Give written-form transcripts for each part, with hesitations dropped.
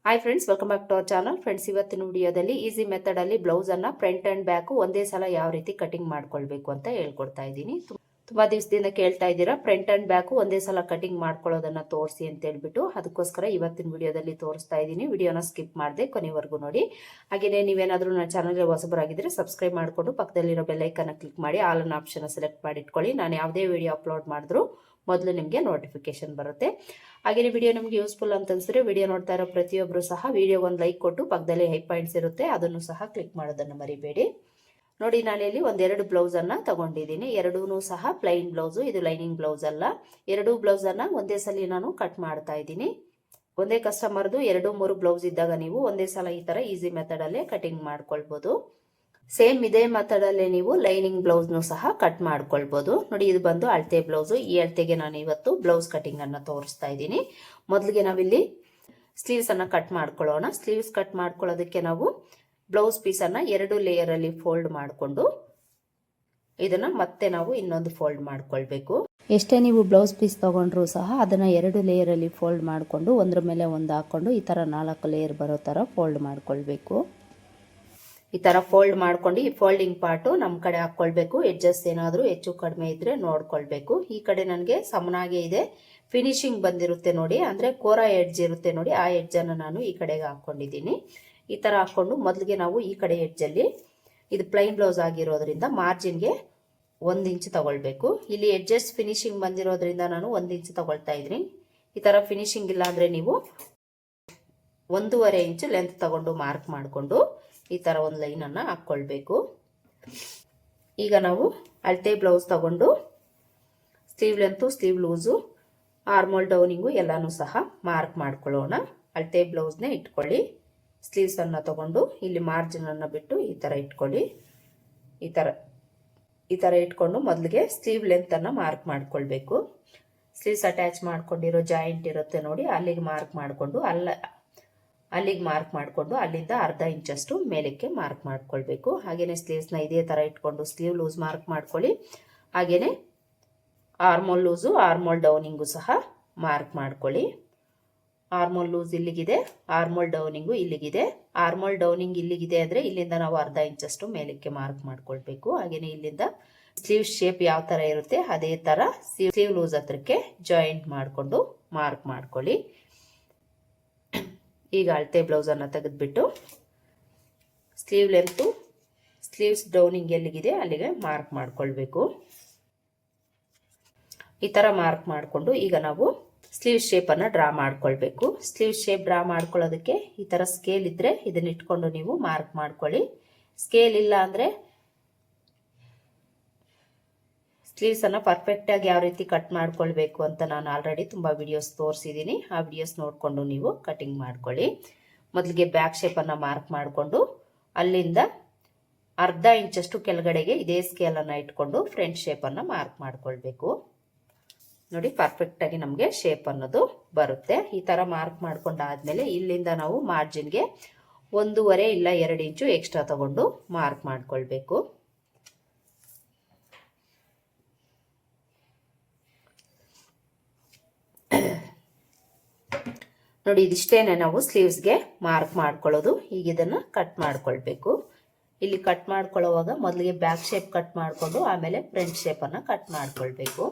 Hi friends, welcome back to our channel. Friends, ಇವತ್ತಿನ ವಿಡಿಯೋದಲ್ಲಿ easy method ಅಲ್ಲಿ blouse ಅನ್ನ ಫ್ರಂಟ್ ಅಂಡ್ ಬ್ಯಾಕ್ ಒಂದೇ ಸಲ ಯಾವ ರೀತಿ ಕಟಿಂಗ್ ಮಾಡ್ಕೊಳ್ಬೇಕು ಅಂತ ಹೇಳ್ಕೊಡ್ತಾ ಇದ್ದೀನಿ. ತುಂಬಾ ದಿವಸದಿಂದ ಕೇಳ್ತಾ ಇದ್ದೀರಾ ಫ್ರಂಟ್ ಅಂಡ್ ಬ್ಯಾಕ್ ಒಂದೇ ಸಲ ಕಟಿಂಗ್ ಮಾಡ್ಕೊಳ್ಳೋದನ್ನ ತೋರಿಸಿ ಅಂತ ಹೇಳ್ಬಿಟ್ಟು, ಅದಕ್ಕೋಸ್ಕರ ಇವತ್ತಿನ ವಿಡಿಯೋದಲ್ಲಿ ತೋರಿಸ್ತಾ ಇದ್ದೀನಿ. ವಿಡಿಯೋನ ಸ್ಕಿಪ್ ಮಾಡದೆ ಕೊನೆವರೆಗೂ ನೋಡಿ. ಹಾಗೆಯೇ ನೀವೇನಾದ್ರೂ ನನ್ನ ಚಾನಲ್ಗೆ ಹೊಸಬರಾಗಿದ್ರೆ ಸಬ್ಸ್ಕ್ರೈಬ್ ಮಾಡಿಕೊಂಡು ಪಕ್ಕದಲ್ಲಿರೋ ಬೆಲ್ ಐಕನ್ ಕ್ಲಿಕ್ ಮಾಡಿ ಆಲ್ ಅನ್ ಆಪ್ಷನ್ ಸೆಲೆಕ್ಟ್ ಮಾಡಿ ಇಟ್ಕೊಳ್ಳಿ. ನಾನು ಯಾವುದೇ ವಿಡಿಯೋ ಅಪ್ಲೋಡ್ ಮಾಡಿದ್ರು ಮೊದಲು ನಿಮಗೆ ನೋಟಿಫಿಕೇಶನ್ ಬರುತ್ತೆ. ಹಾಗೆ ವಿಡಿಯೋ ನಿಮಗೆ ಯೂಸ್ಫುಲ್ ಅಂತ ಅನ್ಸಿದ್ರೆ ವಿಡಿಯೋ ನೋಡ್ತಾ ಇರೋ ಪ್ರತಿಯೊಬ್ಬರು ಸಹ ವಿಡಿಯೋಗೆ ಒಂದು ಲೈಕ್ ಕೊಟ್ಟು ಪಕ್ಕದಲ್ಲಿ ಹೈ ಪಾಯಿಂಟ್ಸ್ ಇರುತ್ತೆ ಅದನ್ನು ಸಹ ಕ್ಲಿಕ್ ಮಾಡೋದನ್ನು ಮರಿಬೇಡಿ. ನೋಡಿ, ನಾನಿಲ್ಲಿ ಒಂದೆರಡು ಬ್ಲೌಸ್ ಅನ್ನ ತಗೊಂಡಿದ್ದೀನಿ. ಎರಡೂ ಸಹ ಪ್ಲೈನ್ ಬ್ಲೌಸ್, ಇದು ಲೈನಿಂಗ್ ಬ್ಲೌಸ್ ಅಲ್ಲ. ಎರಡೂ ಬ್ಲೌಸ್ ಅನ್ನ ಒಂದೇ ಸಲ ನಾನು ಕಟ್ ಮಾಡ್ತಾ ಇದ್ದೀನಿ. ಒಂದೇ ಕಸ್ಟಮರ್ದು 2-3 ಬ್ಲೌಸ್ ಇದ್ದಾಗ ನೀವು ಒಂದೇ ಸಲ ಈ ತರ ಈಸಿ ಮೆಥಡ್ ಅಲ್ಲೇ ಕಟಿಂಗ್ ಮಾಡ್ಕೊಳ್ಬಹುದು. ಸೇಮ್ ಇದೇ ಮೆಥಡ್ ಅಲ್ಲೇ ನೀವು ಲೈನಿಂಗ್ ಬ್ಲೌಸ್ ಸಹ ಕಟ್ ಮಾಡ್ಕೊಳ್ಬಹುದು. ನೋಡಿ, ಇದು ಬಂದು ಅಳತೆ ಬ್ಲೌಸ್. ಈ ಅಳತೆಗೆ ನಾನು ಇವತ್ತು ಬ್ಲೌಸ್ ಕಟಿಂಗ್ ಅನ್ನ ತೋರಿಸ್ತಾ ಇದ್ದೀನಿ. ಮೊದಲಿಗೆ ನಾವಿಲ್ಲಿ ಸ್ಲೀವ್ಸ್ ಅನ್ನ ಕಟ್ ಮಾಡ್ಕೊಳ್ಳೋಣ. ಸ್ಲೀವ್ಸ್ ಕಟ್ ಮಾಡ್ಕೊಳ್ಳೋದಕ್ಕೆ ನಾವು ಬ್ಲೌಸ್ ಪೀಸ್ ಅನ್ನ 2 ಲೇಯರ್ ಅಲ್ಲಿ ಫೋಲ್ಡ್ ಮಾಡಿಕೊಂಡು ಇದನ್ನ ಮತ್ತೆ ನಾವು ಇನ್ನೊಂದು ಫೋಲ್ಡ್ ಮಾಡ್ಕೊಳ್ಬೇಕು. ಎಷ್ಟೇ ನೀವು ಬ್ಲೌಸ್ ಪೀಸ್ ತಗೊಂಡ್ರು ಸಹ ಅದನ್ನ 2 ಲೇಯರ್ ಅಲ್ಲಿ ಫೋಲ್ಡ್ ಮಾಡಿಕೊಂಡು ಒಂದ್ರ ಮೇಲೆ ಒಂದು ಹಾಕೊಂಡು ಈ ತರ 4 ಲೇಯರ್ ಬರೋ ತರ ಫೋಲ್ಡ್ ಮಾಡ್ಕೊಳ್ಬೇಕು. ಈ ತರ ಫೋಲ್ಡ್ ಮಾಡ್ಕೊಂಡು ಈ ಫೋಲ್ಡಿಂಗ್ ಪಾರ್ಟ್ ನಮ್ಮ ಕಡೆ ಹಾಕೊಳ್ಬೇಕು. ಎಡ್ಜಸ್ ಏನಾದರೂ ಹೆಚ್ಚು ಕಡಿಮೆ ಇದ್ರೆ ನೋಡ್ಕೊಳ್ಬೇಕು. ಈ ಕಡೆ ನನಗೆ ಸಮನಾಗೆ ಇದೆ. ಫಿನಿಶಿಂಗ್ ಬಂದಿರುತ್ತೆ ನೋಡಿ, ಅಂದ್ರೆ ಕೋರಾ ಎಡ್ಜ್ ಇರುತ್ತೆ ನೋಡಿ, ಆ ಎಡ್ಜ್ ಅನ್ನು ನಾನು ಈ ಕಡೆಗೆ ಹಾಕೊಂಡಿದ್ದೀನಿ. ಈ ತರ ಹಾಕೊಂಡು ಮೊದಲಿಗೆ ನಾವು ಈ ಕಡೆ ಎಡ್ಜ್ ಅಲ್ಲಿ, ಇದು ಪ್ಲೈನ್ ಬ್ಲೌಸ್ ಆಗಿರೋದ್ರಿಂದ ಮಾರ್ಜಿನ್ಗೆ 1 ಇಂಚ್ ತಗೊಳ್ಬೇಕು. ಇಲ್ಲಿ ಎಡ್ಜಸ್ ಫಿನಿಶಿಂಗ್ ಬಂದಿರೋದ್ರಿಂದ ನಾನು 1 ಇಂಚ್ ತಗೊಳ್ತಾ ಇದ್ದೀನಿ. ಈ ತರ ಫಿನಿಶಿಂಗ್ ಇಲ್ಲ ಅಂದ್ರೆ ನೀವು 1.5 ಇಂಚ್ ಲೆಂತ್ ತಗೊಂಡು ಮಾರ್ಕ್ ಮಾಡಿಕೊಂಡು ಈ ತರ ಒಂದು ಲೈನ್ ಅನ್ನ ಹಾಕೊಳ್ಬೇಕು. ಈಗ ನಾವು ಅಳತೆ ಬ್ಲೌಸ್ ತಗೊಂಡು sleeve length, sleeve loose, armhole ಡೌನಿಂಗು ಎಲ್ಲಾನು ಸಹ ಮಾರ್ಕ್ ಮಾಡ್ಕೊಳ್ಳೋಣ. ಅಳತೆ ಬ್ಲೌಸ್ನೇ ಇಟ್ಕೊಳ್ಳಿ. ಸ್ಲೀವ್ಸ್ ಅನ್ನ ತಗೊಂಡು ಇಲ್ಲಿ ಮಾರ್ಜಿನ್ ಅನ್ನ ಬಿಟ್ಟು ಈ ತರ ಇಟ್ಕೊಳ್ಳಿ. ಈ ತರ ಇಟ್ಕೊಂಡು ಮೊದಲಿಗೆ ಸ್ಲೀವ್ ಲೆಂತ್ ಅನ್ನ ಮಾರ್ಕ್ ಮಾಡ್ಕೊಳ್ಬೇಕು. ಸ್ಲೀವ್ಸ್ ಅಟ್ಯಾಚ್ ಮಾಡ್ಕೊಂಡಿರೋ ಜಾಯಿಂಟ್ ಇರುತ್ತೆ ನೋಡಿ, ಅಲ್ಲಿಗೆ ಮಾರ್ಕ್ ಮಾಡಿಕೊಂಡು ಅಲ್ಲಿಗೆ ಮಾರ್ಕ್ ಮಾಡಿಕೊಂಡು ಅಲ್ಲಿಂದ ಅರ್ಧ ಇಂಚಷ್ಟು ಮೇಲಕ್ಕೆ ಮಾರ್ಕ್ ಮಾಡ್ಕೊಳ್ಬೇಕು. ಹಾಗೇನೆ ಸ್ಲೀವ್ಸ್ನ ಇದೇ ತರ ಇಟ್ಕೊಂಡು ಸ್ಲೀವ್ ಲೂಸ್ ಮಾರ್ಕ್ ಮಾಡ್ಕೊಳ್ಳಿ. ಹಾಗೇನೆ ಆರ್ಮೋಲ್ ಲೂಸು, ಆರ್ಮೋಲ್ ಡೌನಿಂಗು ಸಹ ಮಾರ್ಕ್ ಮಾಡ್ಕೊಳ್ಳಿ. Armhole loose ಇಲ್ಲಿಗಿದೆ, armhole ಡೌನಿಂಗು ಇಲ್ಲಿಗಿದೆ. Armhole downing ಇಲ್ಲಿಗಿದೆ ಅಂದ್ರೆ ಇಲ್ಲಿಂದ ನಾವು ಅರ್ಧ ಇಂಚಷ್ಟು ಮೇಲಕ್ಕೆ ಮಾರ್ಕ್ ಮಾಡ್ಕೊಳ್ಬೇಕು. ಹಾಗೇನೆ ಇಲ್ಲಿಂದ ಸ್ಲೀವ್ ಶೇಪ್ ಯಾವ ತರ ಇರುತ್ತೆ ಅದೇ ತರ ಸ್ಲೀವ್ ಲೂಸ್ ಹತ್ರಕ್ಕೆ ಜಾಯಿಂಟ್ ಮಾಡಿಕೊಂಡು ಮಾರ್ಕ್ ಮಾಡ್ಕೊಳ್ಳಿ. ಈಗ ಅಳತೆ ಬ್ಲೌಸ್ ಅನ್ನ ತೆಗೆದ್ಬಿಟ್ಟು ಸ್ಲೀವ್ ಲೆಂತ್, ಸ್ಲೀವ್ಸ್ ಡೌನಿಂಗ್ ಎಲ್ಲಿಗಿದೆ ಅಲ್ಲಿಗೆ ಮಾರ್ಕ್ ಮಾಡ್ಕೊಳ್ಬೇಕು. ಈ ತರ ಮಾರ್ಕ್ ಮಾಡಿಕೊಂಡು ಈಗ ನಾವು ಸ್ಲೀವ್ ಶೇಪ್ ಅನ್ನ ಡ್ರಾ ಮಾಡ್ಕೊಳ್ಬೇಕು. ಸ್ಲೀವ್ ಶೇಪ್ ಡ್ರಾ ಮಾಡ್ಕೊಳ್ಳೋದಕ್ಕೆ ಈ ತರ ಸ್ಕೇಲ್ ಇದ್ರೆ ಇದನ್ನ ಇಟ್ಕೊಂಡು ನೀವು ಮಾರ್ಕ್ ಮಾಡ್ಕೊಳ್ಳಿ. ಸ್ಕೇಲ್ ಇಲ್ಲ ಅಂದ್ರೆ ಸ್ಲೀವ್ಸ್ ಅನ್ನ ಪರ್ಫೆಕ್ಟ್ ಆಗಿ ಯಾವ ರೀತಿ ಕಟ್ ಮಾಡ್ಕೊಳ್ಬೇಕು ಅಂತ ನಾನು ಆಲ್ರೆಡಿ ತುಂಬಾ ವಿಡಿಯೋಸ್ ತೋರಿಸಿದ್ದೀನಿ. ಆ ವಿಡಿಯೋಸ್ ನೋಡ್ಕೊಂಡು ನೀವು ಕಟಿಂಗ್ ಮಾಡ್ಕೊಳ್ಳಿ. ಮೊದಲಿಗೆ ಬ್ಯಾಕ್ ಶೇಪ್ ಅನ್ನ ಮಾರ್ಕ್ ಮಾಡಿಕೊಂಡು ಅಲ್ಲಿಂದ ಅರ್ಧ ಇಂಚಷ್ಟು ಕೆಳಗಡೆಗೆ ಇದೇ ಸ್ಕೇಲ್ ಅನ್ನ ಇಟ್ಕೊಂಡು ಫ್ರಂಟ್ ಶೇಪ್ ಅನ್ನ ಮಾರ್ಕ್ ಮಾಡ್ಕೊಳ್ಬೇಕು. ನೋಡಿ, ಪರ್ಫೆಕ್ಟ್ ಆಗಿ ನಮಗೆ ಶೇಪ್ ಅನ್ನೋದು ಬರುತ್ತೆ. ಈ ತರ ಮಾರ್ಕ್ ಮಾಡ್ಕೊಂಡಾದ್ಮೇಲೆ ಇಲ್ಲಿಂದ ನಾವು ಮಾರ್ಜಿನ್ಗೆ 1.5 ಇಲ್ಲ 2 ಇಂಚು ಎಕ್ಸ್ಟ್ರಾ ತಗೊಂಡು ಮಾರ್ಕ್ ಮಾಡ್ಕೊಳ್ಬೇಕು. ನೋಡಿ, ಇದಿಷ್ಟೇನೆ ನಾವು ಸ್ಲೀವ್ಸ್ಗೆ ಮಾರ್ಕ್ ಮಾಡ್ಕೊಳ್ಳೋದು. ಈಗ ಇದನ್ನ ಕಟ್ ಮಾಡ್ಕೊಳ್ಬೇಕು. ಇಲ್ಲಿ ಕಟ್ ಮಾಡ್ಕೊಳ್ಳೋವಾಗ ಮೊದಲಿಗೆ ಬ್ಯಾಕ್ ಶೇಪ್ ಕಟ್ ಮಾಡಿಕೊಂಡು ಆಮೇಲೆ ಫ್ರಂಟ್ ಶೇಪ್ ಅನ್ನ ಕಟ್ ಮಾಡ್ಕೊಳ್ಬೇಕು.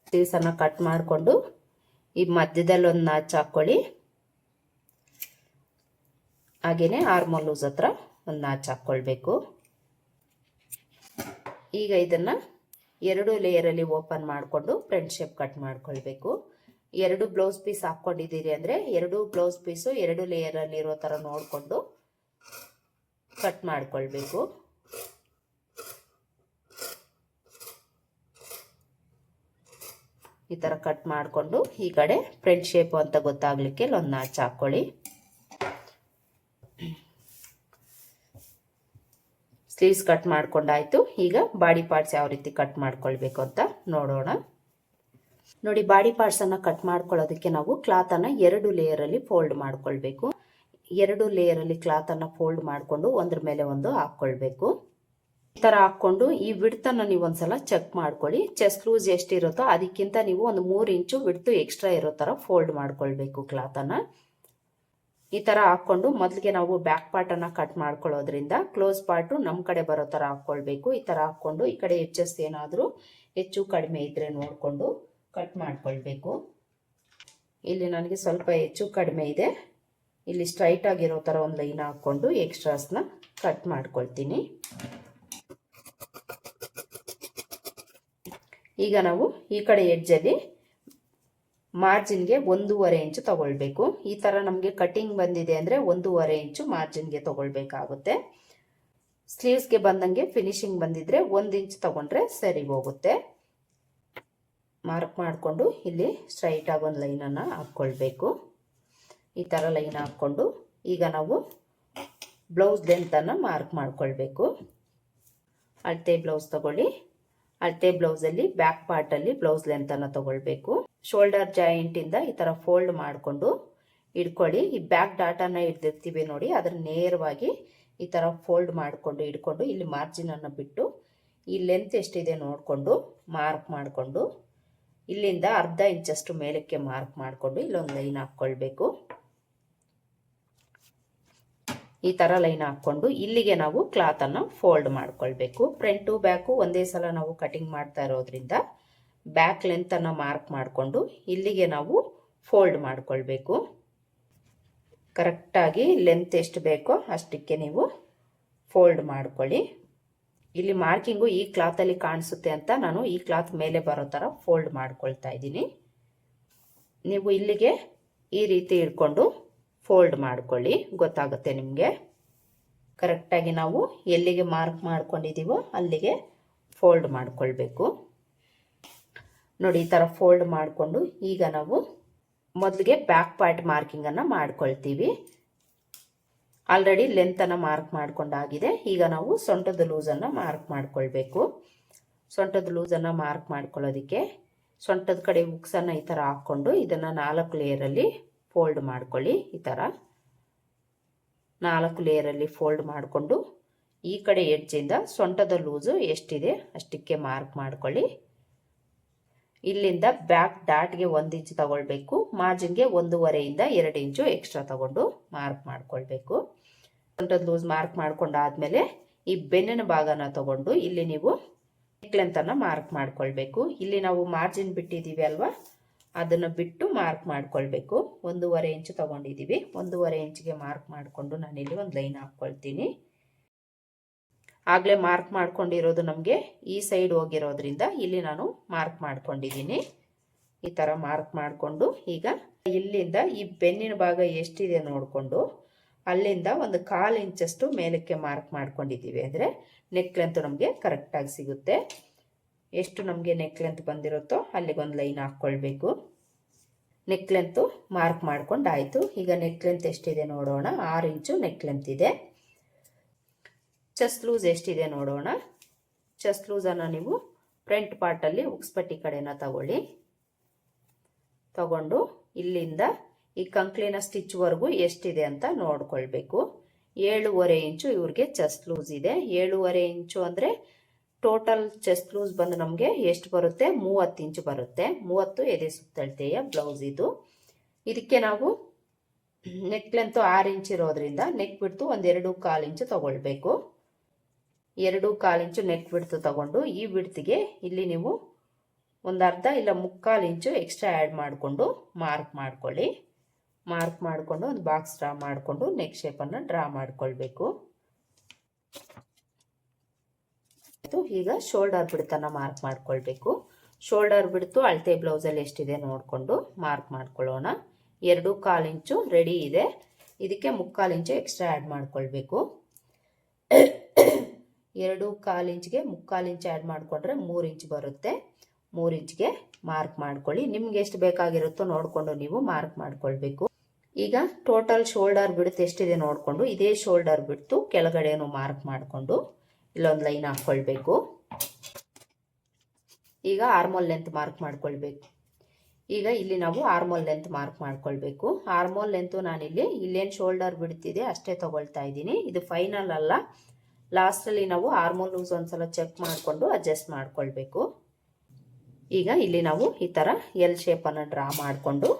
ಸ್ಲೀವ್ಸ್ ಅನ್ನ ಕಟ್ ಮಾಡಿಕೊಂಡು ಈ ಮಧ್ಯದಲ್ಲಿ ಒಂದು ನಾಚ್ ಹಾಕೊಳ್ಳಿ. ಹಾಗೇನೆ ಆರ್ಮೋಲ್ ಲೂಸ್ ಹತ್ರ ಒಂದು ನಾಚ್ ಹಾಕೊಳ್ಬೇಕು. ಈಗ ಇದನ್ನ 2 ಲೇಯರ್ ಅಲ್ಲಿ ಓಪನ್ ಮಾಡಿಕೊಂಡು ಫ್ರಂಟ್ ಶೇಪ್ ಕಟ್ ಮಾಡ್ಕೊಳ್ಬೇಕು. 2 ಬ್ಲೌಸ್ ಪೀಸ್ ಹಾಕೊಂಡಿದ್ದೀರಿ ಅಂದ್ರೆ 2 ಬ್ಲೌಸ್ ಪೀಸು 2 ಲೇಯರ್ ಅಲ್ಲಿ ಇರೋ ತರ ನೋಡ್ಕೊಂಡು ಕಟ್ ಮಾಡ್ಕೊಳ್ಬೇಕು. ಈ ತರ ಕಟ್ ಮಾಡಿಕೊಂಡು ಈ ಕಡೆ ಫ್ರಂಟ್ ಶೇಪ್ ಅಂತ ಗೊತ್ತಾಗ್ಲಿಕ್ಕೆ ಒಂದು ನಾಚ್ ಹಾಕೊಳ್ಳಿ. ಸ್ಲೀವ್ಸ್ ಕಟ್ ಮಾಡ್ಕೊಂಡಾಯ್ತು. ಈಗ ಬಾಡಿ ಪಾರ್ಟ್ಸ್ ಯಾವ ರೀತಿ ಕಟ್ ಮಾಡ್ಕೊಳ್ಬೇಕು ಅಂತ ನೋಡೋಣ. ನೋಡಿ, ಬಾಡಿ ಪಾರ್ಟ್ಸ್ ಅನ್ನ ಕಟ್ ಮಾಡ್ಕೊಳ್ಳೋದಕ್ಕೆ ನಾವು ಕ್ಲಾತ್ ಅನ್ನ 2 ಲೇಯರ್ ಅಲ್ಲಿ ಫೋಲ್ಡ್ ಮಾಡ್ಕೊಳ್ಬೇಕು. 2 ಲೇಯರ್ ಅಲ್ಲಿ ಕ್ಲಾತ್ ಅನ್ನ ಫೋಲ್ಡ್ ಮಾಡಿಕೊಂಡು ಒಂದ್ರ ಮೇಲೆ ಒಂದು ಹಾಕೊಳ್ಬೇಕು. ಈ ಥರ ಹಾಕ್ಕೊಂಡು ಈ ವಿಡ್ತನ್ನು ನೀವು ಒಂದ್ಸಲ ಚೆಕ್ ಮಾಡ್ಕೊಳ್ಳಿ. ಚೆಸ್ಟ್ ಲೂಸ್ ಎಷ್ಟಿರುತ್ತೋ ಅದಕ್ಕಿಂತ ನೀವು ಒಂದು 3 ಇಂಚು ವಿಡ್ತು ಎಕ್ಸ್ಟ್ರಾ ಇರೋ ಥರ ಫೋಲ್ಡ್ ಮಾಡ್ಕೊಳ್ಬೇಕು ಕ್ಲಾತನ್ನು. ಈ ಥರ ಹಾಕ್ಕೊಂಡು ಮೊದಲಿಗೆ ನಾವು ಬ್ಯಾಕ್ ಪಾರ್ಟನ್ನು ಕಟ್ ಮಾಡ್ಕೊಳ್ಳೋದ್ರಿಂದ ಕ್ಲೋಸ್ ಪಾರ್ಟು ನಮ್ಮ ಕಡೆ ಬರೋ ಥರ ಹಾಕ್ಕೊಳ್ಬೇಕು. ಈ ಥರ ಹಾಕ್ಕೊಂಡು ಈ ಕಡೆ ಎಡ್ಜಸ್ ಏನಾದರೂ ಹೆಚ್ಚು ಕಡಿಮೆ ಇದ್ದರೆ ನೋಡಿಕೊಂಡು ಕಟ್ ಮಾಡ್ಕೊಳ್ಬೇಕು. ಇಲ್ಲಿ ನನಗೆ ಸ್ವಲ್ಪ ಹೆಚ್ಚು ಕಡಿಮೆ ಇದೆ. ಇಲ್ಲಿ ಸ್ಟ್ರೈಟ್ ಆಗಿರೋ ಥರ ಒಂದು ಲೈನ್ ಹಾಕ್ಕೊಂಡು ಎಕ್ಸ್ಟ್ರಾಸ್ನ ಕಟ್ ಮಾಡ್ಕೊಳ್ತೀನಿ. ಈಗ ನಾವು ಈ ಕಡೆ ಎಡ್ಜಲ್ಲಿ ಮಾರ್ಜಿನ್ಗೆ 1.5 ಇಂಚು ತಗೊಳ್ಬೇಕು. ಈ ಥರ ನಮಗೆ ಕಟಿಂಗ್ ಬಂದಿದೆ ಅಂದರೆ 1.5 ಇಂಚು ಮಾರ್ಜಿನ್ಗೆ ತಗೊಳ್ಬೇಕಾಗುತ್ತೆ. ಸ್ಲೀವ್ಸ್ಗೆ ಬಂದಂಗೆ ಫಿನಿಶಿಂಗ್ ಬಂದಿದ್ರೆ 1 ಇಂಚ್ ತಗೊಂಡ್ರೆ ಸರಿ ಹೋಗುತ್ತೆ. ಮಾರ್ಕ್ ಮಾಡಿಕೊಂಡು ಇಲ್ಲಿ ಸ್ಟ್ರೈಟ್ ಆಗಿ ಒಂದು ಲೈನನ್ನು ಹಾಕ್ಕೊಳ್ಬೇಕು. ಈ ಥರ ಲೈನ್ ಹಾಕ್ಕೊಂಡು ಈಗ ನಾವು ಬ್ಲೌಸ್ ಲೆಂತನ್ನು ಮಾರ್ಕ್ ಮಾಡ್ಕೊಳ್ಬೇಕು. ಅಳತೆ ಬ್ಲೌಸ್ ತಗೊಳ್ಳಿ. ಅಳತೆ ಬ್ಲೌಸಲ್ಲಿ ಬ್ಯಾಕ್ ಪಾರ್ಟಲ್ಲಿ ಬ್ಲೌಸ್ ಲೆಂತನ್ನು ತಗೊಳ್ಬೇಕು. ಶೋಲ್ಡರ್ ಜಾಯಿಂಟಿಂದ ಈ ಥರ ಫೋಲ್ಡ್ ಮಾಡಿಕೊಂಡು ಇಟ್ಕೊಳ್ಳಿ. ಈ ಬ್ಯಾಕ್ ಡಾಟನ್ನು ಹಿಡ್ದಿರ್ತೀವಿ ನೋಡಿ, ಅದನ್ನು ನೇರವಾಗಿ ಈ ಥರ ಫೋಲ್ಡ್ ಮಾಡಿಕೊಂಡು ಇಟ್ಕೊಂಡು ಇಲ್ಲಿ ಮಾರ್ಜಿನನ್ನು ಬಿಟ್ಟು ಈ ಲೆಂತ್ ಎಷ್ಟಿದೆ ನೋಡಿಕೊಂಡು ಮಾರ್ಕ್ ಮಾಡಿಕೊಂಡು ಇಲ್ಲಿಂದ ಅರ್ಧ ಇಂಚಷ್ಟು ಮೇಲಕ್ಕೆ ಮಾರ್ಕ್ ಮಾಡಿಕೊಂಡು ಇಲ್ಲೊಂದು ಲೈನ್ ಹಾಕ್ಕೊಳ್ಬೇಕು. ಈ ಥರ ಲೈನ್ ಹಾಕ್ಕೊಂಡು ಇಲ್ಲಿಗೆ ನಾವು ಕ್ಲಾತನ್ನು ಫೋಲ್ಡ್ ಮಾಡ್ಕೊಳ್ಬೇಕು. ಫ್ರಂಟು ಬ್ಯಾಕು ಒಂದೇ ಸಲ ನಾವು ಕಟಿಂಗ್ ಮಾಡ್ತಾ ಇರೋದ್ರಿಂದ ಬ್ಯಾಕ್ ಲೆಂತನ್ನು ಮಾರ್ಕ್ ಮಾಡಿಕೊಂಡು ಇಲ್ಲಿಗೆ ನಾವು ಫೋಲ್ಡ್ ಮಾಡ್ಕೊಳ್ಬೇಕು. ಕರೆಕ್ಟಾಗಿ ಲೆಂತ್ ಎಷ್ಟು ಬೇಕೋ ಅಷ್ಟಕ್ಕೆ ನೀವು ಫೋಲ್ಡ್ ಮಾಡ್ಕೊಳ್ಳಿ. ಇಲ್ಲಿ ಮಾರ್ಕಿಂಗು ಈ ಕ್ಲಾತಲ್ಲಿ ಕಾಣಿಸುತ್ತೆ ಅಂತ ನಾನು ಈ ಕ್ಲಾತ್ ಮೇಲೆ ಬರೋ ಥರ ಫೋಲ್ಡ್ ಮಾಡ್ಕೊಳ್ತಾ ಇದ್ದೀನಿ. ನೀವು ಇಲ್ಲಿಗೆ ಈ ರೀತಿ ಇಟ್ಕೊಂಡು ಫೋಲ್ಡ್ ಮಾಡ್ಕೊಳ್ಳಿ, ಗೊತ್ತಾಗುತ್ತೆ ನಿಮಗೆ. ಕರೆಕ್ಟಾಗಿ ನಾವು ಎಲ್ಲಿಗೆ ಮಾರ್ಕ್ ಮಾಡ್ಕೊಂಡಿದ್ದೀವೋ ಅಲ್ಲಿಗೆ ಫೋಲ್ಡ್ ಮಾಡ್ಕೊಳ್ಬೇಕು. ನೋಡಿ, ಈ ಥರ ಫೋಲ್ಡ್ ಮಾಡಿಕೊಂಡು ಈಗ ನಾವು ಮೊದಲಿಗೆ ಬ್ಯಾಕ್ ಪಾರ್ಟ್ ಮಾರ್ಕಿಂಗನ್ನು ಮಾಡ್ಕೊಳ್ತೀವಿ. ಆಲ್ರೆಡಿ ಲೆಂತನ್ನು ಮಾರ್ಕ್ ಮಾಡ್ಕೊಂಡಾಗಿದೆ. ಈಗ ನಾವು ಸೊಂಟದ ಲೂಸನ್ನು ಮಾರ್ಕ್ ಮಾಡ್ಕೊಳ್ಬೇಕು. ಸೊಂಟದ ಲೂಸನ್ನು ಮಾರ್ಕ್ ಮಾಡ್ಕೊಳ್ಳೋದಕ್ಕೆ ಸೊಂಟದ ಕಡೆ ಹುಕ್ಸನ್ನು ಈ ಥರ ಹಾಕ್ಕೊಂಡು ಇದನ್ನು 4 ಲೇಯರಲ್ಲಿ ಫೋಲ್ಡ್ ಮಾಡ್ಕೊಳ್ಳಿ. ಈ ಥರ 4 ಲೇಯರಲ್ಲಿ ಫೋಲ್ಡ್ ಮಾಡಿಕೊಂಡು ಈ ಕಡೆ ಎಡ್ಜಿಂದ ಸೊಂಟದ ಲೂಸು ಎಷ್ಟಿದೆ ಅಷ್ಟಕ್ಕೆ ಮಾರ್ಕ್ ಮಾಡ್ಕೊಳ್ಳಿ. ಇಲ್ಲಿಂದ ಬ್ಯಾಕ್ ಡಾಟ್ಗೆ 1 ಇಂಚ್ ತಗೊಳ್ಬೇಕು. ಮಾರ್ಜಿನ್ಗೆ 1.5 ಇಂದ 2 ಇಂಚು ಎಕ್ಸ್ಟ್ರಾ ತಗೊಂಡು ಮಾರ್ಕ್ ಮಾಡ್ಕೊಳ್ಬೇಕು. ಸೊಂಟದ ಲೂಸ್ ಮಾರ್ಕ್ ಮಾಡ್ಕೊಂಡಾದ್ಮೇಲೆ ಈ ಬೆನ್ನಿನ ಭಾಗನ ತಗೊಂಡು ಇಲ್ಲಿ ನೀವು ನೆಕ್ ಲೆಂತನ್ನು ಮಾರ್ಕ್ ಮಾಡ್ಕೊಳ್ಬೇಕು. ಇಲ್ಲಿ ನಾವು ಮಾರ್ಜಿನ್ ಬಿಟ್ಟಿದ್ದೀವಿ ಅಲ್ವಾ, ಅದನ್ನು ಬಿಟ್ಟು ಮಾರ್ಕ್ ಮಾಡ್ಕೊಳ್ಬೇಕು. 1.5 ಇಂಚು ತಗೊಂಡಿದ್ದೀವಿ. 1.5 ಇಂಚಿಗೆ ಮಾರ್ಕ್ ಮಾಡಿಕೊಂಡು ನಾನಿಲ್ಲಿ ಒಂದು ಲೈನ್ ಹಾಕ್ಕೊಳ್ತೀನಿ. ಆಗಲೇ ಮಾರ್ಕ್ ಮಾಡ್ಕೊಂಡಿರೋದು ನಮಗೆ ಈ ಸೈಡ್ ಹೋಗಿರೋದ್ರಿಂದ ಇಲ್ಲಿ ನಾನು ಮಾರ್ಕ್ ಮಾಡ್ಕೊಂಡಿದ್ದೀನಿ. ಈ ಥರ ಮಾರ್ಕ್ ಮಾಡಿಕೊಂಡು ಈಗ ಇಲ್ಲಿಂದ ಈ ಬೆನ್ನಿನ ಭಾಗ ಎಷ್ಟಿದೆ ನೋಡಿಕೊಂಡು ಅಲ್ಲಿಂದ ಒಂದು 1/4 ಇಂಚಷ್ಟು ಮೇಲಕ್ಕೆ ಮಾರ್ಕ್ ಮಾಡ್ಕೊಂಡಿದ್ದೀವಿ ಅಂದರೆ ನೆಕ್ ಲೆಂತ್ ನಮಗೆ ಕರೆಕ್ಟಾಗಿ ಸಿಗುತ್ತೆ. ಎಷ್ಟು ನಮಗೆ ನೆಕ್ ಲೆಂತ್ ಬಂದಿರುತ್ತೋ ಅಲ್ಲಿಗೊಂದು ಲೈನ್ ಹಾಕ್ಕೊಳ್ಬೇಕು. ನೆಕ್ ಲೆಂತು ಮಾರ್ಕ್ ಮಾಡ್ಕೊಂಡು ಆಯಿತು. ಈಗ ನೆಕ್ ಲೆಂತ್ ಎಷ್ಟಿದೆ ನೋಡೋಣ. 6 ಇಂಚು ನೆಕ್ ಲೆಂತ್ ಇದೆ. ಚೆಸ್ಟ್ ಲೂಸ್ ಎಷ್ಟಿದೆ ನೋಡೋಣ. ಚೆಸ್ಟ್ ಲೂಸನ್ನು ನೀವು ಫ್ರಂಟ್ ಪಾರ್ಟಲ್ಲಿ ಉಕ್ಸ್ಪಟ್ಟಿ ಕಡೆನ ತಗೊಂಡು ಇಲ್ಲಿಂದ ಈ ಕಂಕ್ಲಿನ ಸ್ಟಿಚ್ವರೆಗೂ ಎಷ್ಟಿದೆ ಅಂತ ನೋಡ್ಕೊಳ್ಬೇಕು. 7.5 ಇಂಚು ಇವ್ರಿಗೆ ಚೆಸ್ಟ್ ಲೂಸ್ ಇದೆ. 7.5 ಇಂಚು ಅಂದರೆ ಟೋಟಲ್ ಚೆಸ್ಟ್ ಲೂಸ್ ಬಂದು ನಮಗೆ ಎಷ್ಟು ಬರುತ್ತೆ, 30 ಇಂಚು ಬರುತ್ತೆ. 30 ಎದೆ ಸುತ್ತಳತೆಯ ಬ್ಲೌಸ್ ಇದು. ಇದಕ್ಕೆ ನಾವು ನೆಕ್ ಲೆಂತ್ 6 ಇಂಚ್ ಇರೋದ್ರಿಂದ ನೆಕ್ ಬಿಡ್ತು ಒಂದು 2.25 ಇಂಚು ತಗೊಳ್ಬೇಕು. 2.25 ಇಂಚು ನೆಕ್ ಬಿಡ್ತು ತಗೊಂಡು ಈ ಬಿಡ್ತಿಗೆ ಇಲ್ಲಿ ನೀವು ಒಂದು ಅರ್ಧ ಇಲ್ಲ 3/4 ಇಂಚು ಎಕ್ಸ್ಟ್ರಾ ಆ್ಯಡ್ ಮಾಡಿಕೊಂಡು ಮಾರ್ಕ್ ಮಾಡ್ಕೊಳ್ಳಿ. ಮಾರ್ಕ್ ಮಾಡಿಕೊಂಡು ಒಂದು ಬಾಕ್ಸ್ ಡ್ರಾ ಮಾಡಿಕೊಂಡು ನೆಕ್ ಶೇಪನ್ನು ಡ್ರಾ ಮಾಡ್ಕೊಳ್ಬೇಕು. ಈಗ ಶೋಲ್ಡರ್ ಬಿಡ್ತನ್ನು ಮಾರ್ಕ್ ಮಾಡ್ಕೊಳ್ಬೇಕು. ಶೋಲ್ಡರ್ ಬಿಡ್ತು ಅಳತೆ ಬ್ಲೌಸಲ್ಲಿ ಎಷ್ಟಿದೆ ನೋಡಿಕೊಂಡು ಮಾರ್ಕ್ ಮಾಡ್ಕೊಳ್ಳೋಣ. 2.25 ಇಂಚು ರೆಡಿ ಇದೆ. ಇದಕ್ಕೆ 3/4 ಇಂಚು ಎಕ್ಸ್ಟ್ರಾ ಆ್ಯಡ್ ಮಾಡ್ಕೊಳ್ಬೇಕು. 2.25 ಇಂಚ್ಗೆ 3/4 ಇಂಚ್ ಆ್ಯಡ್ ಮಾಡಿಕೊಂಡ್ರೆ 3 ಇಂಚ್ ಬರುತ್ತೆ. 3 ಇಂಚ್ಗೆ ಮಾರ್ಕ್ ಮಾಡ್ಕೊಳ್ಳಿ. ನಿಮ್ಗೆ ಎಷ್ಟು ಬೇಕಾಗಿರುತ್ತೋ ನೋಡಿಕೊಂಡು ನೀವು ಮಾರ್ಕ್ ಮಾಡ್ಕೊಳ್ಬೇಕು. ಈಗ ಟೋಟಲ್ ಶೋಲ್ಡರ್ ಬಿಡ್ತು ಎಷ್ಟಿದೆ ನೋಡಿಕೊಂಡು ಇದೇ ಶೋಲ್ಡರ್ ಬಿಡ್ತು ಕೆಳಗಡೆನೂ ಮಾರ್ಕ್ ಮಾಡಿಕೊಂಡು ಇಲ್ಲೊಂದು ಲೈನ್ ಹಾಕ್ಕೊಳ್ಬೇಕು. ಈಗ ಆರ್ಮೋಲ್ ಲೆಂತ್ ಮಾರ್ಕ್ ಮಾಡ್ಕೊಳ್ಬೇಕು. ಈಗ ಇಲ್ಲಿ ನಾವು ಆರ್ಮೋಲ್ ಲೆಂತ್ ಮಾರ್ಕ್ ಮಾಡ್ಕೊಳ್ಬೇಕು. ಆರ್ಮೋಲ್ ಲೆಂತು ನಾನಿಲ್ಲಿ ಇಲ್ಲೇನು ಶೋಲ್ಡರ್ ಬಿಡ್ತಿದೆ ಅಷ್ಟೇ ತಗೊಳ್ತಾ ಇದ್ದೀನಿ. ಇದು ಫೈನಲ್ ಅಲ್ಲ, ಲಾಸ್ಟಲ್ಲಿ ನಾವು ಆರ್ಮೋಲ್ ಲೂಸ್ ಒಂದ್ಸಲ ಚೆಕ್ ಮಾಡಿಕೊಂಡು ಅಡ್ಜಸ್ಟ್ ಮಾಡ್ಕೊಳ್ಬೇಕು. ಈಗ ಇಲ್ಲಿ ನಾವು ಈ ಥರ ಎಲ್ ಶೇಪನ್ನು ಡ್ರಾ ಮಾಡಿಕೊಂಡು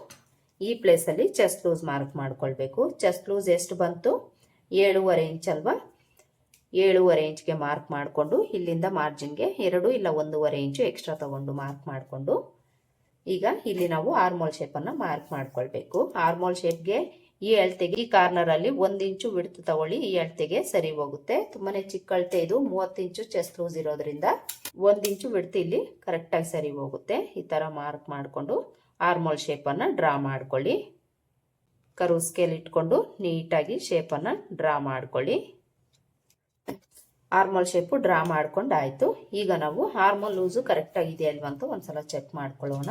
ಈ ಪ್ಲೇಸಲ್ಲಿ ಚೆಸ್ಟ್ ಲೂಸ್ ಮಾರ್ಕ್ ಮಾಡ್ಕೊಳ್ಬೇಕು. ಚೆಸ್ಟ್ ಲೂಸ್ ಎಷ್ಟು ಬಂತು? 7.5 ಇಂಚ್ ಅಲ್ವಾ? 7.5 ಇಂಚ್ಗೆ ಮಾರ್ಕ್ ಮಾಡಿಕೊಂಡು ಇಲ್ಲಿಂದ ಮಾರ್ಜಿನ್ಗೆ 2 ಇಲ್ಲ 1.5 ಇಂಚು ಎಕ್ಸ್ಟ್ರಾ ತಗೊಂಡು ಮಾರ್ಕ್ ಮಾಡಿಕೊಂಡು ಈಗ ಇಲ್ಲಿ ನಾವು ಆರ್ಮೋಲ್ ಶೇಪನ್ನು ಮಾರ್ಕ್ ಮಾಡ್ಕೊಳ್ಬೇಕು. ಆರ್ಮೋಲ್ ಶೇಪ್ಗೆ ಈ ಅಳತೆಗೆ ಈ ಕಾರ್ನರಲ್ಲಿ 1 ಇಂಚು ವಿಡ್ತ್ ತಗೊಳ್ಳಿ. ಈ ಅಳತೆಗೆ ಸರಿ ಹೋಗುತ್ತೆ. ತುಂಬಾನೇ ಚಿಕ್ಕ ಅಳತೆ ಇದು, 30 ಇಂಚು ಚೆಸ್ಟ್ ಲೂಸ್ ಇರೋದ್ರಿಂದ 1 ಇಂಚು ವಿಡ್ತ್ ಇಲ್ಲಿ ಕರೆಕ್ಟಾಗಿ ಸರಿ ಹೋಗುತ್ತೆ. ಈ ಥರ ಮಾರ್ಕ್ ಮಾಡಿಕೊಂಡು ಆರ್ಮೋಲ್ ಶೇಪನ್ನು ಡ್ರಾ ಮಾಡ್ಕೊಳ್ಳಿ. ಕರ್ವ್ ಸ್ಕೇಲ್ ಇಟ್ಕೊಂಡು ನೀಟಾಗಿ ಶೇಪನ್ನು ಡ್ರಾ ಮಾಡ್ಕೊಳ್ಳಿ. ಆರ್ಮೋಲ್ ಶೇಪು ಡ್ರಾ ಮಾಡ್ಕೊಂಡು ಆಯಿತು. ಈಗ ನಾವು ಆರ್ಮೋಲ್ ಲೂಸು ಕರೆಕ್ಟಾಗಿದೆ ಅಲ್ವಾ ಅಂತ ಒಂದ್ಸಲ ಚೆಕ್ ಮಾಡ್ಕೊಳ್ಳೋಣ.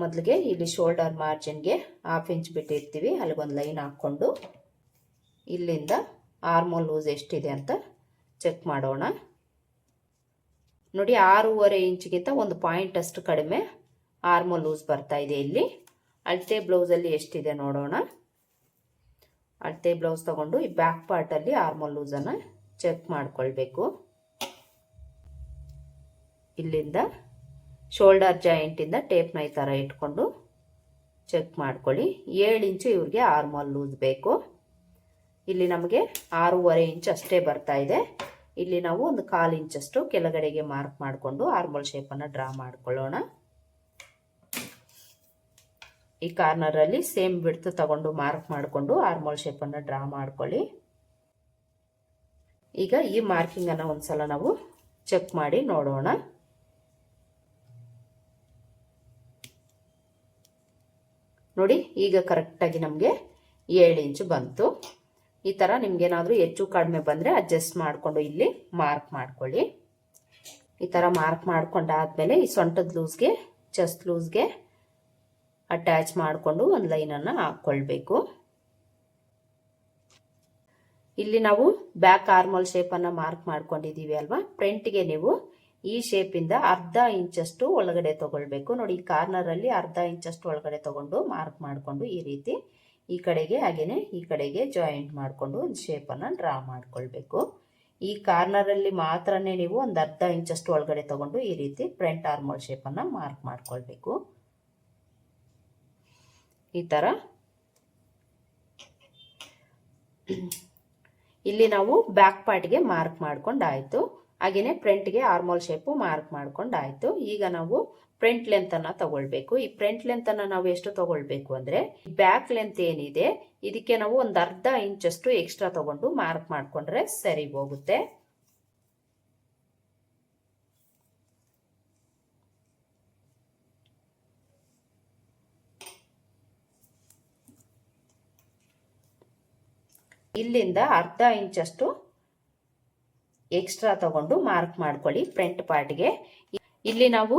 ಮೊದಲಿಗೆ ಇಲ್ಲಿ ಶೋಲ್ಡರ್ ಮಾರ್ಜಿನ್ಗೆ 1/2 ಇಂಚ್ ಬಿಟ್ಟಿರ್ತೀವಿ, ಅಲ್ಲಿಗೊಂದು ಲೈನ್ ಹಾಕ್ಕೊಂಡು ಇಲ್ಲಿಂದ ಆರ್ಮೋಲ್ ಲೂಸ್ ಎಷ್ಟಿದೆ ಅಂತ ಚೆಕ್ ಮಾಡೋಣ. ನೋಡಿ 6.5 ಇಂಚಿಗಿಂತ 1 ಪಾಯಿಂಟ್ ಅಷ್ಟು ಕಡಿಮೆ ಆರ್ಮೋಲ್ ಲೂಸ್ ಬರ್ತಾ ಇದೆ. ಇಲ್ಲಿ ಅಳತೆ ಬ್ಲೌಸಲ್ಲಿ ಎಷ್ಟಿದೆ ನೋಡೋಣ. ಅಳತೆ ಬ್ಲೌಸ್ ತಗೊಂಡು ಈ ಬ್ಯಾಕ್ ಪಾರ್ಟಲ್ಲಿ ಆರ್ಮೋಲ್ ಲೂಸನ್ನು ಚೆಕ್ ಮಾಡ್ಕೊಳ್ಬೇಕು. ಇಲ್ಲಿಂದ ಶೋಲ್ಡರ್ ಜಾಯಿಂಟಿಂದ ಟೇಪ್ನ ಈ ಥರ ಇಟ್ಕೊಂಡು ಚೆಕ್ ಮಾಡ್ಕೊಳ್ಳಿ. 7 ಇಂಚು ಇವ್ರಿಗೆ ಆರ್ಮೋಲ್ ಲೂಸ್ ಬೇಕು. ಇಲ್ಲಿ ನಮಗೆ 6.5 ಇಂಚ್ ಅಷ್ಟೇ ಬರ್ತಾ ಇದೆ. ಇಲ್ಲಿ ನಾವು 1/4 ಇಂಚಷ್ಟು ಕೆಳಗಡೆಗೆ ಮಾರ್ಕ್ ಮಾಡಿಕೊಂಡು ಆರ್ಮೋಲ್ ಶೇಪನ್ನು ಡ್ರಾ ಮಾಡ್ಕೊಳ್ಳೋಣ. ಈ ಕಾರ್ನರಲ್ಲಿ ಸೇಮ್ ವಿಡ್ತ್ ತಗೊಂಡು ಮಾರ್ಕ್ ಮಾಡಿಕೊಂಡು ಆರ್ಮೋಲ್ ಶೇಪನ್ನು ಡ್ರಾ ಮಾಡ್ಕೊಳ್ಳಿ. ಈಗ ಈ ಮಾರ್ಕಿಂಗನ್ನು ಒಂದ್ಸಲ ನಾವು ಚೆಕ್ ಮಾಡಿ ನೋಡೋಣ. ನೋಡಿ ಈಗ ಕರೆಕ್ಟಾಗಿ ನಮಗೆ 7 ಇಂಚು ಬಂತು. ಈ ಥರ ನಿಮ್ಗೇನಾದರೂ ಹೆಚ್ಚು ಕಡಿಮೆ ಬಂದರೆ ಅಡ್ಜಸ್ಟ್ ಮಾಡಿಕೊಂಡು ಇಲ್ಲಿ ಮಾರ್ಕ್ ಮಾಡ್ಕೊಳ್ಳಿ. ಈ ಥರ ಮಾರ್ಕ್ ಮಾಡ್ಕೊಂಡಾದ್ಮೇಲೆ ಈ ಸೊಂಟದ ಲೂಸ್ಗೆ ಚೆಸ್ಟ್ ಲೂಸ್ಗೆ ಅಟ್ಯಾಚ್ ಮಾಡಿಕೊಂಡು ಒಂದು ಲೈನನ್ನು ಹಾಕ್ಕೊಳ್ಬೇಕು. ಇಲ್ಲಿ ನಾವು ಬ್ಯಾಕ್ ಆರ್ಮೋಲ್ ಶೇಪನ್ನು ಮಾರ್ಕ್ ಮಾಡ್ಕೊಂಡಿದ್ದೀವಿ ಅಲ್ವಾ? ಫ್ರಂಟ್ಗೆ ನೀವು ಈ ಶೇಪಿಂದ 1/2 ಇಂಚಷ್ಟು ಒಳಗಡೆ ತಗೊಳ್ಬೇಕು. ನೋಡಿ ಈ ಕಾರ್ನರಲ್ಲಿ 1/2 ಇಂಚಷ್ಟು ಒಳಗಡೆ ತಗೊಂಡು ಮಾರ್ಕ್ ಮಾಡಿಕೊಂಡು ಈ ರೀತಿ ಈ ಕಡೆಗೆ ಹಾಗೇನೆ ಈ ಕಡೆಗೆ ಜಾಯಿಂಟ್ ಮಾಡಿಕೊಂಡು ಒಂದು ಶೇಪನ್ನು ಡ್ರಾ ಮಾಡ್ಕೊಳ್ಬೇಕು. ಈ ಕಾರ್ನರಲ್ಲಿ ಮಾತ್ರನೇ ನೀವು ಒಂದು 1/2 ಇಂಚಷ್ಟು ಒಳಗಡೆ ತಗೊಂಡು ಈ ರೀತಿ ಫ್ರಂಟ್ ಆರ್ಮೋಲ್ ಶೇಪನ್ನು ಮಾರ್ಕ್ ಮಾಡ್ಕೊಳ್ಬೇಕು. ಈ ಥರ ಇಲ್ಲಿ ನಾವು ಬ್ಯಾಕ್ ಪಾರ್ಟ್ಗೆ ಮಾರ್ಕ್ ಮಾಡ್ಕೊಂಡಾಯ್ತು. ಹಾಗೇನೆ ಫ್ರಂಟ್ಗೆ ಆರ್ಮೋಲ್ ಶೇಪು ಮಾರ್ಕ್ ಮಾಡ್ಕೊಂಡಾಯ್ತು. ಈಗ ನಾವು ಫ್ರಂಟ್ ಲೆಂತ್ ಅನ್ನ ತಗೊಳ್ಬೇಕು. ಈ ಫ್ರಂಟ್ ಲೆಂತ್ ಅನ್ನ ನಾವು ಎಷ್ಟು ತಗೊಳ್ಬೇಕು ಅಂದ್ರೆ ಬ್ಯಾಕ್ ಲೆಂತ್ ಏನಿದೆ ಇದಕ್ಕೆ ನಾವು ಒಂದು 1/2 ಇಂಚಷ್ಟು ಎಕ್ಸ್ಟ್ರಾ ತಗೊಂಡು ಮಾರ್ಕ್ ಮಾಡ್ಕೊಂಡ್ರೆ ಸರಿ ಹೋಗುತ್ತೆ. ಇಲ್ಲಿಂದ 1/2 ಇಂಚಷ್ಟು ಎಕ್ಸ್ಟ್ರಾ ತಗೊಂಡು ಮಾರ್ಕ್ ಮಾಡ್ಕೊಳ್ಳಿ ಫ್ರಂಟ್ ಪಾರ್ಟ್ಗೆ. ಇಲ್ಲಿ ನಾವು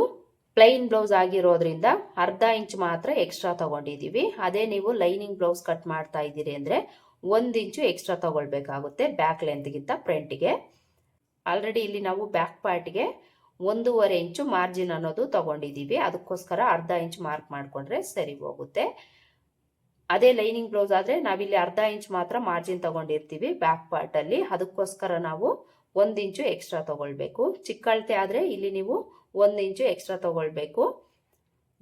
ಪ್ಲೈನ್ ಬ್ಲೌಸ್ ಆಗಿರೋದ್ರಿಂದ 1/2 ಇಂಚ್ ಮಾತ್ರ ಎಕ್ಸ್ಟ್ರಾ ತಗೊಂಡಿದ್ದೀವಿ. ಅದೇ ನೀವು ಲೈನಿಂಗ್ ಬ್ಲೌಸ್ ಕಟ್ ಮಾಡ್ತಾ ಇದ್ದೀರಿ ಅಂದ್ರೆ 1 ಇಂಚು ಎಕ್ಸ್ಟ್ರಾ ತಗೊಳ್ಬೇಕಾಗುತ್ತೆ ಬ್ಯಾಕ್ ಲೆಂತ್ಗಿಂತ ಫ್ರಂಟ್ಗೆ. ಆಲ್ರೆಡಿ ಇಲ್ಲಿ ನಾವು ಬ್ಯಾಕ್ ಪಾರ್ಟ್ಗೆ 1.5 ಇಂಚು ಮಾರ್ಜಿನ್ ಅನ್ನೋದು ತಗೊಂಡಿದ್ದೀವಿ. ಅದಕ್ಕೋಸ್ಕರ 1/2 ಇಂಚ್ ಮಾರ್ಕ್ ಮಾಡ್ಕೊಂಡ್ರೆ ಸರಿ ಹೋಗುತ್ತೆ. ಅದೇ ಲೈನಿಂಗ್ ಬ್ಲೌಸ್ ಆದ್ರೆ ನಾವಿಲ್ಲಿ 1/2 ಇಂಚ್ ಮಾತ್ರ ಮಾರ್ಜಿನ್ ತಗೊಂಡಿರ್ತೀವಿ ಬ್ಯಾಕ್ ಪಾರ್ಟ್ ಅಲ್ಲಿ. ಅದಕ್ಕೋಸ್ಕರ ನಾವು 1 ಇಂಚು ಎಕ್ಸ್ಟ್ರಾ ತಗೊಳ್ಬೇಕು. ಚಿಕ್ಕ ಅಳತೆ ಆದ್ರೆ ಇಲ್ಲಿ ನೀವು 1 ಇಂಚು ಎಕ್ಸ್ಟ್ರಾ ತಗೊಳ್ಬೇಕು.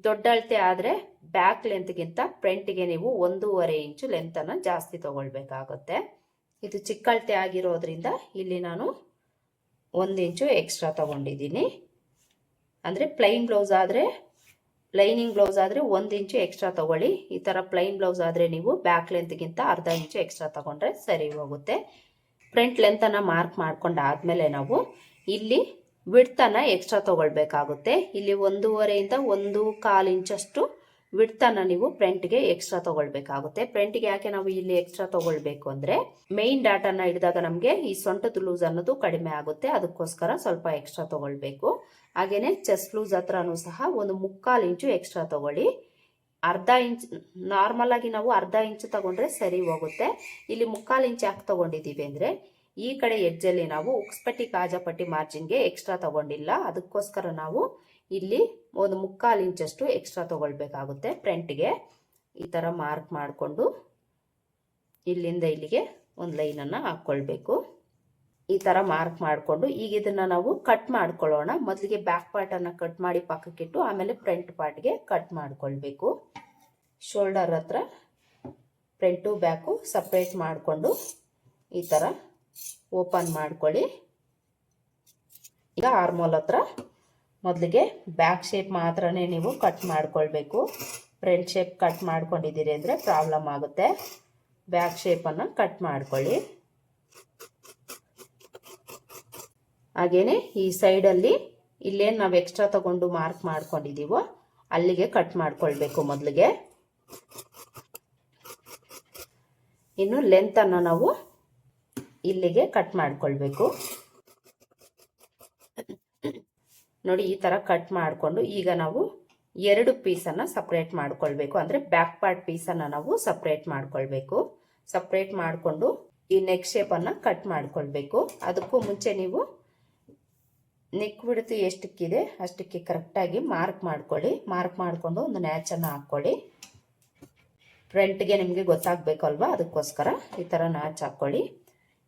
ದೊಡ್ಡ ಅಳತೆ ಆದ್ರೆ ಬ್ಯಾಕ್ ಲೆಂತ್ಗಿಂತ ಫ್ರಂಟ್ಗೆ ನೀವು 1.5 ಇಂಚು ಲೆಂತ್ ಅನ್ನ ಜಾಸ್ತಿ ತಗೊಳ್ಬೇಕಾಗುತ್ತೆ. ಇದು ಚಿಕ್ಕ ಅಳತೆ ಆಗಿರೋದ್ರಿಂದ ಇಲ್ಲಿ ನಾನು 1 ಇಂಚು ಎಕ್ಸ್ಟ್ರಾ ತಗೊಂಡಿದ್ದೀನಿ. ಅಂದ್ರೆ ಪ್ಲೈನ್ ಬ್ಲೌಸ್ ಆದ್ರೆ ಲೈನಿಂಗ್ ಬ್ಲೌಸ್ ಆದ್ರೆ 1 ಇಂಚು ಎಕ್ಸ್ಟ್ರಾ ತಗೊಳ್ಳಿ. ಈ ತರ ಪ್ಲೈನ್ ಬ್ಲೌಸ್ ಆದ್ರೆ ನೀವು ಬ್ಯಾಕ್ ಲೆಂತ್ಗಿಂತ 1/2 ಇಂಚು ಎಕ್ಸ್ಟ್ರಾ ತಗೊಂಡ್ರೆ ಸರಿ ಹೋಗುತ್ತೆ. ಫ್ರಂಟ್ ಲೆಂತ್ ಅನ್ನ ಮಾರ್ಕ್ ಮಾಡ್ಕೊಂಡಾದ್ಮೇಲೆ ನಾವು ಇಲ್ಲಿ ವಿಡ್ತ್ ಅನ್ನ ಎಕ್ಸ್ಟ್ರಾ ತಗೊಳ್ಬೇಕಾಗುತ್ತೆ. ಇಲ್ಲಿ 1.5 ಇಂದ 1/4 ಇಂಚಷ್ಟು ವಿಡ್ತ್ ಅನ್ನ ನೀವು ಫ್ರಂಟ್ಗೆ ಎಕ್ಸ್ಟ್ರಾ ತಗೊಳ್ಬೇಕಾಗುತ್ತೆ. ಫ್ರಂಟ್ಗೆ ಯಾಕೆ ನಾವು ಇಲ್ಲಿ ಎಕ್ಸ್ಟ್ರಾ ತಗೊಳ್ಬೇಕು ಅಂದ್ರೆ ಮೈನ್ ಡಾಟ್ ಅನ್ನ ಹಿಡಿದಾಗ ನಮಗೆ ಈ ಸೊಂಟದ ಲೂಸ್ ಅನ್ನೋದು ಕಡಿಮೆ ಆಗುತ್ತೆ. ಅದಕ್ಕೋಸ್ಕರ ಸ್ವಲ್ಪ ಎಕ್ಸ್ಟ್ರಾ ತಗೊಳ್ಬೇಕು. ಹಾಗೇನೆ ಚೆಸ್ಟ್ ಲೂಸ್ ಹತ್ರನೂ ಸಹ 1/4 ಇಂಚು ಎಕ್ಸ್ಟ್ರಾ ತಗೊಳ್ಳಿ. 1/2 ಇಂಚ್ ನಾರ್ಮಲ್ ಆಗಿ ನಾವು 1/2 ಇಂಚು ತಗೊಂಡ್ರೆ ಸರಿ ಹೋಗುತ್ತೆ. ಇಲ್ಲಿ 1/4 ಇಂಚ್ ಯಾಕೆ ತಗೊಂಡಿದ್ದೀವಿ ಅಂದ್ರೆ ಈ ಕಡೆ ಎಡ್ಜಲ್ಲಿ ನಾವು ಉಕ್ಸ್ಪಟ್ಟಿ ಕಾಜಾಪಟ್ಟಿ ಮಾರ್ಜಿನ್ಗೆ ಎಕ್ಸ್ಟ್ರಾ ತಗೊಂಡಿಲ್ಲ. ಅದಕ್ಕೋಸ್ಕರ ನಾವು ಇಲ್ಲಿ 1/4 ಇಂಚಷ್ಟು ಎಕ್ಸ್ಟ್ರಾ ತಗೊಳ್ಬೇಕಾಗುತ್ತೆ ಫ್ರಂಟ್ಗೆ. ಈ ತರ ಮಾರ್ಕ್ ಮಾಡಿಕೊಂಡು ಇಲ್ಲಿಂದ ಇಲ್ಲಿಗೆ ಒಂದು ಲೈನನ್ನು ಹಾಕ್ಕೊಳ್ಬೇಕು. ಈ ತರ ಮಾರ್ಕ್ ಮಾಡಿಕೊಂಡು ಈಗ ಇದನ್ನ ನಾವು ಕಟ್ ಮಾಡ್ಕೊಳ್ಳೋಣ. ಮೊದಲಿಗೆ ಬ್ಯಾಕ್ ಪಾರ್ಟನ್ನು ಕಟ್ ಮಾಡಿ ಪಕ್ಕಕ್ಕಿಟ್ಟು ಆಮೇಲೆ ಫ್ರಂಟ್ ಪಾರ್ಟ್ಗೆ ಕಟ್ ಮಾಡ್ಕೊಳ್ಬೇಕು. ಶೋಲ್ಡರ್ ಹತ್ರ ಫ್ರಂಟು ಬ್ಯಾಕು ಸಪ್ರೇಟ್ ಮಾಡಿಕೊಂಡು ಈ ಥರ ಓಪನ್ ಮಾಡ್ಕೊಳ್ಳಿ. ಈಗ ಆರ್ಮೋಲ್ ಹತ್ರ ಮೊದಲಿಗೆ ಬ್ಯಾಕ್ ಶೇಪ್ ಮಾತ್ರನೇ ನೀವು ಕಟ್ ಮಾಡ್ಕೊಳ್ಬೇಕು. ಫ್ರಂಟ್ ಶೇಪ್ ಕಟ್ ಮಾಡ್ಕೊಂಡಿದ್ದೀರಿ ಅಂದರೆ ಪ್ರಾಬ್ಲಮ್ ಆಗುತ್ತೆ. ಬ್ಯಾಕ್ ಶೇಪನ್ನು ಕಟ್ ಮಾಡ್ಕೊಳ್ಳಿ. ಹಾಗೇನೆ ಈ ಸೈಡಲ್ಲಿ ಇಲ್ಲೇನು ನಾವು ಎಕ್ಸ್ಟ್ರಾ ತಗೊಂಡು ಮಾರ್ಕ್ ಮಾಡ್ಕೊಂಡಿದ್ದೀವೋ ಅಲ್ಲಿಗೆ ಕಟ್ ಮಾಡ್ಕೊಳ್ಬೇಕು ಮೊದಲಿಗೆ. ಇನ್ನು ಲೆಂತನ್ನು ನಾವು ಇಲ್ಲಿಗೆ ಕಟ್ ಮಾಡ್ಕೊಳ್ಬೇಕು. ನೋಡಿ ಈ ಥರ ಕಟ್ ಮಾಡಿಕೊಂಡು ಈಗ ನಾವು 2 ಪೀಸನ್ನು ಸಪ್ರೇಟ್ ಮಾಡ್ಕೊಳ್ಬೇಕು. ಅಂದರೆ ಬ್ಯಾಕ್ ಪಾರ್ಟ್ ಪೀಸನ್ನು ನಾವು ಸಪ್ರೇಟ್ ಮಾಡ್ಕೊಳ್ಬೇಕು. ಸಪ್ರೇಟ್ ಮಾಡಿಕೊಂಡು ಈ ನೆಕ್ ಶೇಪನ್ನು ಕಟ್ ಮಾಡ್ಕೊಳ್ಬೇಕು. ಅದಕ್ಕೂ ಮುಂಚೆ ನೀವು ನೆಕ್ ಬಿಡ್ತು ಎಷ್ಟಕ್ಕಿದೆ ಅಷ್ಟಕ್ಕೆ ಕರೆಕ್ಟಾಗಿ ಮಾರ್ಕ್ ಮಾಡ್ಕೊಳ್ಳಿ. ಮಾರ್ಕ್ ಮಾಡಿಕೊಂಡು ಒಂದು ನ್ಯಾಚನ್ನು ಹಾಕ್ಕೊಳ್ಳಿ. ಫ್ರಂಟ್ಗೆ ನಿಮಗೆ ಗೊತ್ತಾಗಬೇಕಲ್ವಾ, ಅದಕ್ಕೋಸ್ಕರ ಈ ಥರ ನ್ಯಾಚ್ ಹಾಕ್ಕೊಳ್ಳಿ.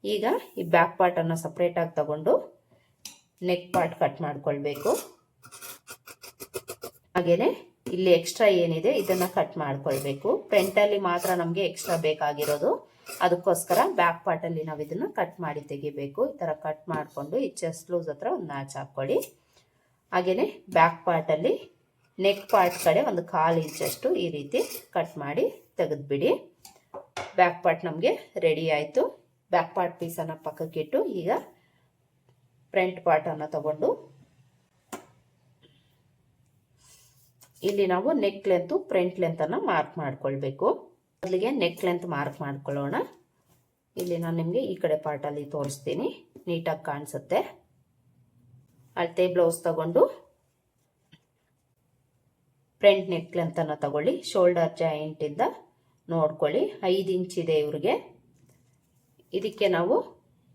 ಈಗ ಈ ಬ್ಯಾಕ್ ಪಾರ್ಟನ್ನು ಸಪ್ರೇಟಾಗಿ ತಗೊಂಡು ನೆಕ್ ಪಾರ್ಟ್ ಕಟ್ ಮಾಡ್ಕೊಳ್ಬೇಕು. ಹಾಗೇನೆ ಇಲ್ಲಿ ಎಕ್ಸ್ಟ್ರಾ ಏನಿದೆ ಇದನ್ನು ಕಟ್ ಮಾಡ್ಕೊಳ್ಬೇಕು. ಫ್ರಂಟಲ್ಲಿ ಮಾತ್ರ ನಮಗೆ ಎಕ್ಸ್ಟ್ರಾ ಬೇಕಾಗಿರೋದು, ಅದಕ್ಕೋಸ್ಕರ ಬ್ಯಾಕ್ ಪಾರ್ಟಲ್ಲಿ ನಾವು ಇದನ್ನು ಕಟ್ ಮಾಡಿ ತೆಗಿಬೇಕು. ಈ ಥರ ಕಟ್ ಮಾಡಿಕೊಂಡು ಈ ಚೆಸ್ಟ್ ಲೂಸ್ ಹತ್ರ ಒಂದು ನ್ಯಾಚ್ ಹಾಕ್ಕೊಳ್ಳಿ. ಹಾಗೆಯೇ ಬ್ಯಾಕ್ ಪಾರ್ಟಲ್ಲಿ ನೆಕ್ ಪಾರ್ಟ್ ಕಡೆ ಒಂದು 1/4 ಇಂಚಷ್ಟು ಈ ರೀತಿ ಕಟ್ ಮಾಡಿ ತೆಗೆದುಬಿಡಿ. ಬ್ಯಾಕ್ ಪಾರ್ಟ್ ನಮಗೆ ರೆಡಿ ಆಯಿತು. ಬ್ಯಾಕ್ ಪಾರ್ಟ್ ಪೀಸನ್ನು ಪಕ್ಕಕ್ಕಿಟ್ಟು ಈಗ ಫ್ರಂಟ್ ಪಾರ್ಟನ್ನು ತಗೊಂಡು ಇಲ್ಲಿ ನಾವು ನೆಕ್ ಲೆಂತು ಫ್ರಂಟ್ ಲೆಂತನ್ನು ಮಾರ್ಕ್ ಮಾಡ್ಕೊಳ್ಬೇಕು. ಮೊದಲಿಗೆ ನೆಕ್ ಲೆಂತ್ ಮಾರ್ಕ್ ಮಾಡ್ಕೊಳ್ಳೋಣ. ಇಲ್ಲಿ ನಾನು ನಿಮಗೆ ಈ ಕಡೆ ಪಾರ್ಟಲ್ಲಿ ತೋರಿಸ್ತೀನಿ, ನೀಟಾಗಿ ಕಾಣಿಸುತ್ತೆ. ಅಳತೆ ಬ್ಲೌಸ್ ತಗೊಂಡು ಫ್ರಂಟ್ ನೆಕ್ ಲೆಂತನ್ನು ತಗೊಳ್ಳಿ. ಶೋಲ್ಡರ್ ಜಾಯಿಂಟಿಂದ ನೋಡ್ಕೊಳ್ಳಿ 5 ಇಂಚ್ ಇದೆ ಇವ್ರಿಗೆ. ಇದಕ್ಕೆ ನಾವು